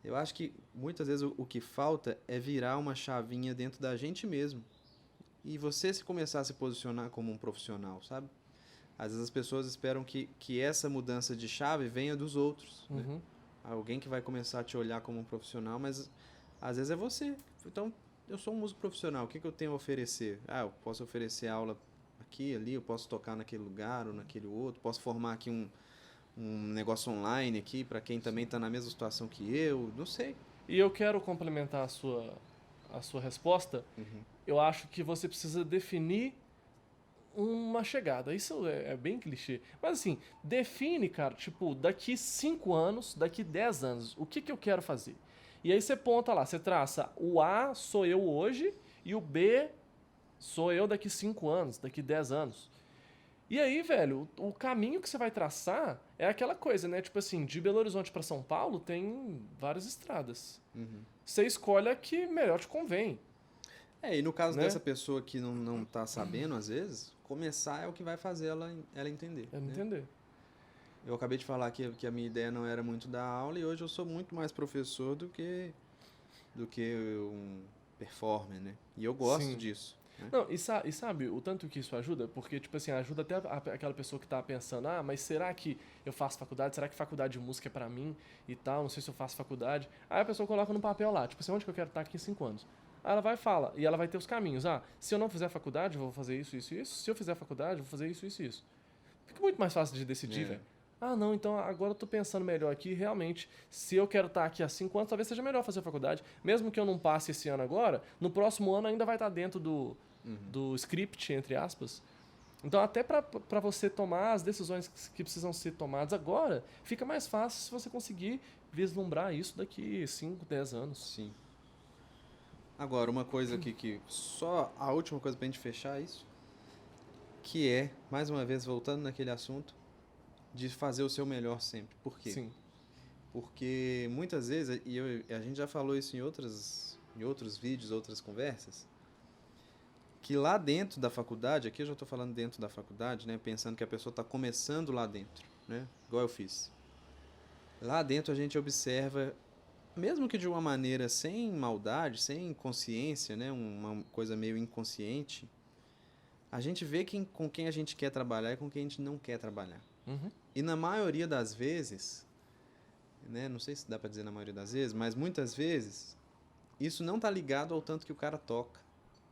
Eu acho que muitas vezes o que falta é virar uma chavinha dentro da gente mesmo. E você se começar a se posicionar como um profissional, sabe? Às vezes as pessoas esperam que essa mudança de chave venha dos outros, né? Alguém que vai começar a te olhar como um profissional, mas às vezes é você. Então, eu sou um músico profissional, o que eu tenho a oferecer? Eu posso oferecer aula aqui, ali, eu posso tocar naquele lugar ou naquele outro, posso formar aqui um negócio online aqui para quem também está na mesma situação que eu, não sei. E eu quero complementar a sua resposta. Uhum. Eu acho que você precisa definir uma chegada. Isso é bem clichê. Mas assim, define, cara, tipo, daqui 5 anos, daqui 10 anos, o que eu quero fazer? E aí você ponta lá, você traça o A sou eu hoje e o B sou eu daqui 5 anos, daqui 10 anos. E aí, velho, o caminho que você vai traçar é aquela coisa, né? Tipo assim, de Belo Horizonte pra São Paulo tem várias estradas. Uhum. Você escolhe a que melhor te convém, E no caso né? dessa pessoa que não tá sabendo, às vezes, começar é o que vai fazer ela entender. É Né? entender. Eu acabei de falar que a minha ideia não era muito dar aula e hoje eu sou muito mais professor do que um performer, né? E eu gosto Sim. disso. Né? Não, e sabe o tanto que isso ajuda? Porque, tipo assim, ajuda até aquela pessoa que tá pensando, ah, mas será que eu faço faculdade? Será que faculdade de música é pra mim e tal? Não sei se eu faço faculdade. Aí a pessoa coloca no papel lá, tipo assim, onde que eu quero estar aqui em 5 anos? Aí ela vai e fala, e ela vai ter os caminhos. Ah, se eu não fizer faculdade, eu vou fazer isso, isso e isso. Se eu fizer faculdade, eu vou fazer isso, isso e isso. Fica muito mais fácil de decidir, É. velho. Ah, não, então agora eu tô pensando melhor aqui. Realmente, se eu quero estar aqui há 5 anos, talvez seja melhor fazer faculdade. Mesmo que eu não passe esse ano agora, no próximo ano ainda vai estar dentro do script, entre aspas. Então, até para você tomar as decisões que precisam ser tomadas agora, fica mais fácil se você conseguir vislumbrar isso daqui 5, 10 anos. Sim. Agora, uma coisa aqui que só a última coisa pra gente fechar isso, que é, mais uma vez, voltando naquele assunto, de fazer o seu melhor sempre. Por quê? Sim. Porque muitas vezes, a gente já falou isso em outros vídeos, outras conversas, que lá dentro da faculdade, aqui eu já estou falando dentro da faculdade, né, pensando que a pessoa está começando lá dentro, né, igual eu fiz. Lá dentro a gente observa, mesmo que de uma maneira sem maldade, sem consciência, né, uma coisa meio inconsciente, a gente vê com quem a gente quer trabalhar e com quem a gente não quer trabalhar. Uhum. E na maioria das vezes, né, não sei se dá para dizer na maioria das vezes, mas muitas vezes isso não tá ligado ao tanto que o cara toca,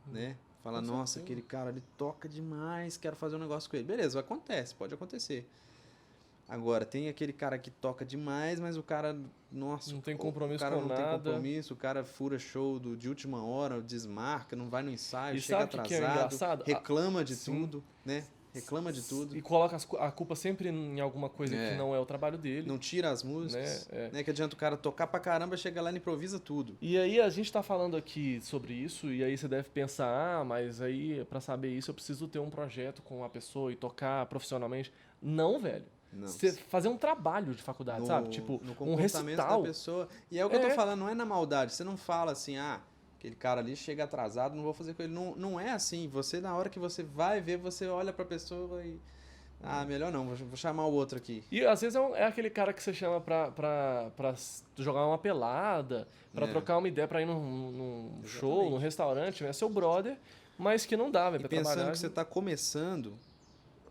né? Fala, Com nossa, certeza. aquele cara ele toca demais, quero fazer um negócio com ele. Beleza, acontece, pode acontecer. Agora, tem aquele cara que toca demais, mas o cara, nossa, Não tem o compromisso cara com não tem nada. compromisso, o cara fura show de última hora, desmarca, não vai no ensaio, E chega sabe o que é atrasado, engraçado? reclama de Sim. tudo, né? Reclama de tudo. E coloca a culpa sempre em alguma coisa É. que não é o trabalho dele. Não tira as músicas, Né? né? Que adianta o cara tocar pra caramba, chega lá e improvisa tudo. E aí a gente tá falando aqui sobre isso, e aí você deve pensar, ah, mas aí pra saber isso eu preciso ter um projeto com a pessoa e tocar profissionalmente. Não, velho. Não. Você fazer um trabalho de faculdade, sabe? Tipo, no um comportamento recital. da pessoa. E é o que eu tô É. falando, não é na maldade. Você não fala assim, ah, aquele cara ali chega atrasado, não vou fazer com ele. Não, não é assim. Você, na hora que você vai ver, você olha pra pessoa e. Ah, melhor não, vou chamar o outro aqui. E às vezes é aquele cara que você chama pra jogar uma pelada, pra É. trocar uma ideia, pra ir num show, Exatamente. num restaurante, é seu brother, mas que não dá, velho, E pra pensando trabalhar. que você tá começando,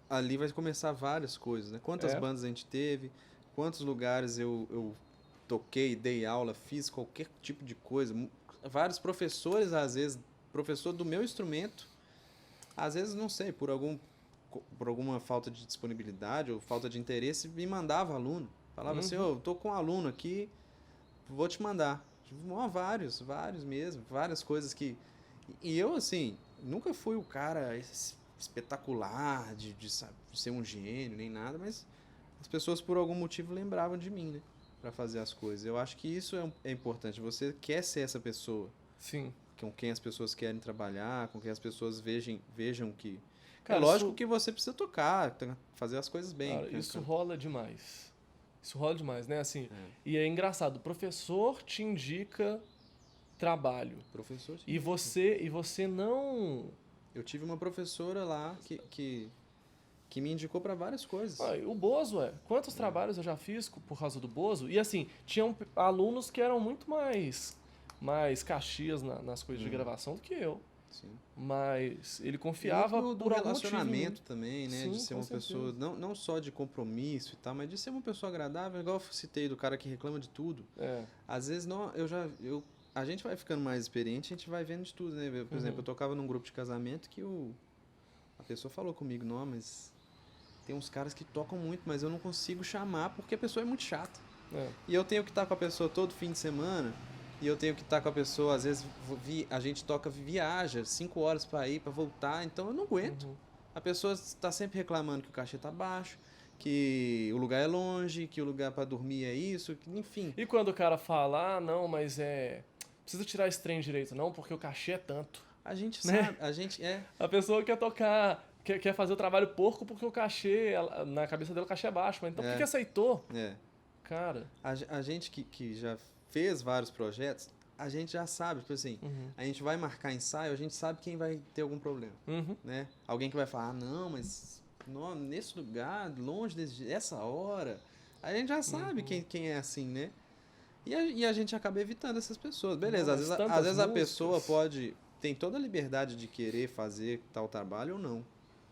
ali vai começar várias coisas, né? Quantas É. bandas a gente teve, quantos lugares eu toquei, dei aula, fiz qualquer tipo de coisa. Vários professores, às vezes, professor do meu instrumento, às vezes, não sei, por alguma falta de disponibilidade ou falta de interesse, me mandava aluno. Falava assim, ô, tô com um aluno aqui, vou te mandar. Vários mesmo, várias coisas que... E eu, assim, nunca fui o cara espetacular sabe, de ser um gênio, nem nada, mas as pessoas, por algum motivo, lembravam de mim, né? Pra fazer as coisas. Eu acho que isso é importante. Você quer ser essa pessoa Sim. com quem as pessoas querem trabalhar, com quem as pessoas vejam que... Cara, é lógico isso- que você precisa tocar, fazer as coisas bem. Cara, né, isso cara? rola demais. Isso rola demais, né? Assim, É. e é engraçado, o professor te indica trabalho. Professor, sim. E você não. Eu tive uma professora lá que me indicou pra várias coisas. Ah, o Bozo, quantos trabalhos eu já fiz por causa do Bozo? E assim, tinham alunos que eram muito mais caxias nas coisas de gravação do que eu. Sim. Mas ele E confiava muito do por algum motivo em mim. relacionamento também, né? Sim, de ser com uma pessoa, não só de compromisso e tal, mas de ser uma pessoa agradável, igual eu citei do cara que reclama de tudo. É. Às vezes não, a gente vai ficando mais experiente, a gente vai vendo de tudo, né? Por exemplo, eu tocava num grupo de casamento que a pessoa falou comigo, não, mas tem uns caras que tocam muito, mas eu não consigo chamar porque a pessoa é muito chata. É. E eu tenho que estar com a pessoa todo fim de semana, e eu tenho que estar com a pessoa, às vezes a gente toca, viaja 5 horas para ir, para voltar, então eu não aguento. Uhum. A pessoa está sempre reclamando que o cachê tá baixo, que o lugar é longe, que o lugar para dormir é isso, enfim. E quando o cara fala, não, mas precisa tirar esse trem direito, não, porque o cachê é tanto. A gente Né? sabe, a gente é. A pessoa quer tocar, quer fazer o trabalho porco porque o cachê, na cabeça dela o cachê é baixo. Mas então por que aceitou? É. Cara. A gente que já fez vários projetos, a gente já sabe, tipo assim, a gente vai marcar ensaio, a gente sabe quem vai ter algum problema, né? Alguém que vai falar, não, mas nesse lugar, longe dessa hora, a gente já sabe quem é assim, né? E a gente acaba evitando essas pessoas. Beleza, Não, às vezes a músicas. pessoa tem toda a liberdade de querer fazer tal trabalho ou não,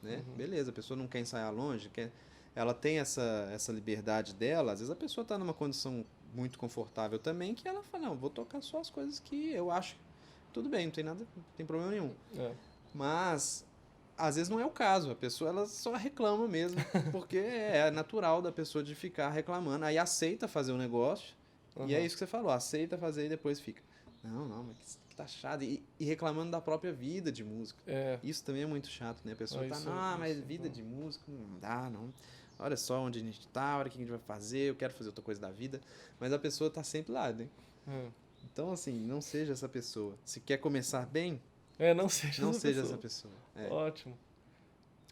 né? Beleza, a pessoa não quer ensaiar longe, ela tem essa liberdade dela, às vezes a pessoa está numa condição muito confortável também, que ela fala, não, vou tocar só as coisas que eu acho tudo bem, não tem nada, não tem problema nenhum. Mas às vezes não é o caso, a pessoa ela só reclama mesmo, porque é natural da pessoa de ficar reclamando, aí aceita fazer o negócio, e é isso que você falou, aceita fazer e depois fica, não, mas que tá chato, e reclamando da própria vida de música. Isso também é muito chato, né? A pessoa mas vida de músico não dá, não. Olha só onde a gente tá, olha o que a gente vai fazer, eu quero fazer outra coisa da vida. Mas a pessoa tá sempre lá, né? Então, assim, não seja essa pessoa. Se quer começar bem, não seja essa pessoa. Ótimo.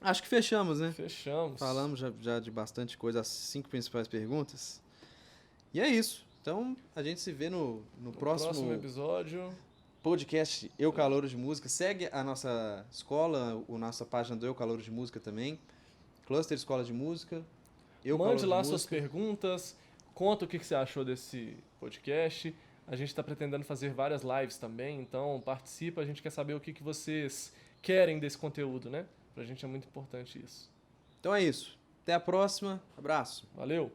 Acho que fechamos, né? Fechamos. Falamos já de bastante coisa, as 5 principais perguntas. E é isso. Então, a gente se vê no próximo episódio. Podcast Eu Calouro de Música. Segue a nossa escola, a nossa página do Eu Calouro de Música também. Cluster Escola de Música. Mande lá suas perguntas, conta o que você achou desse podcast. A gente está pretendendo fazer várias lives também, então participa, a gente quer saber o que vocês querem desse conteúdo, né? Pra gente é muito importante isso. Então é isso. Até a próxima. Abraço. Valeu!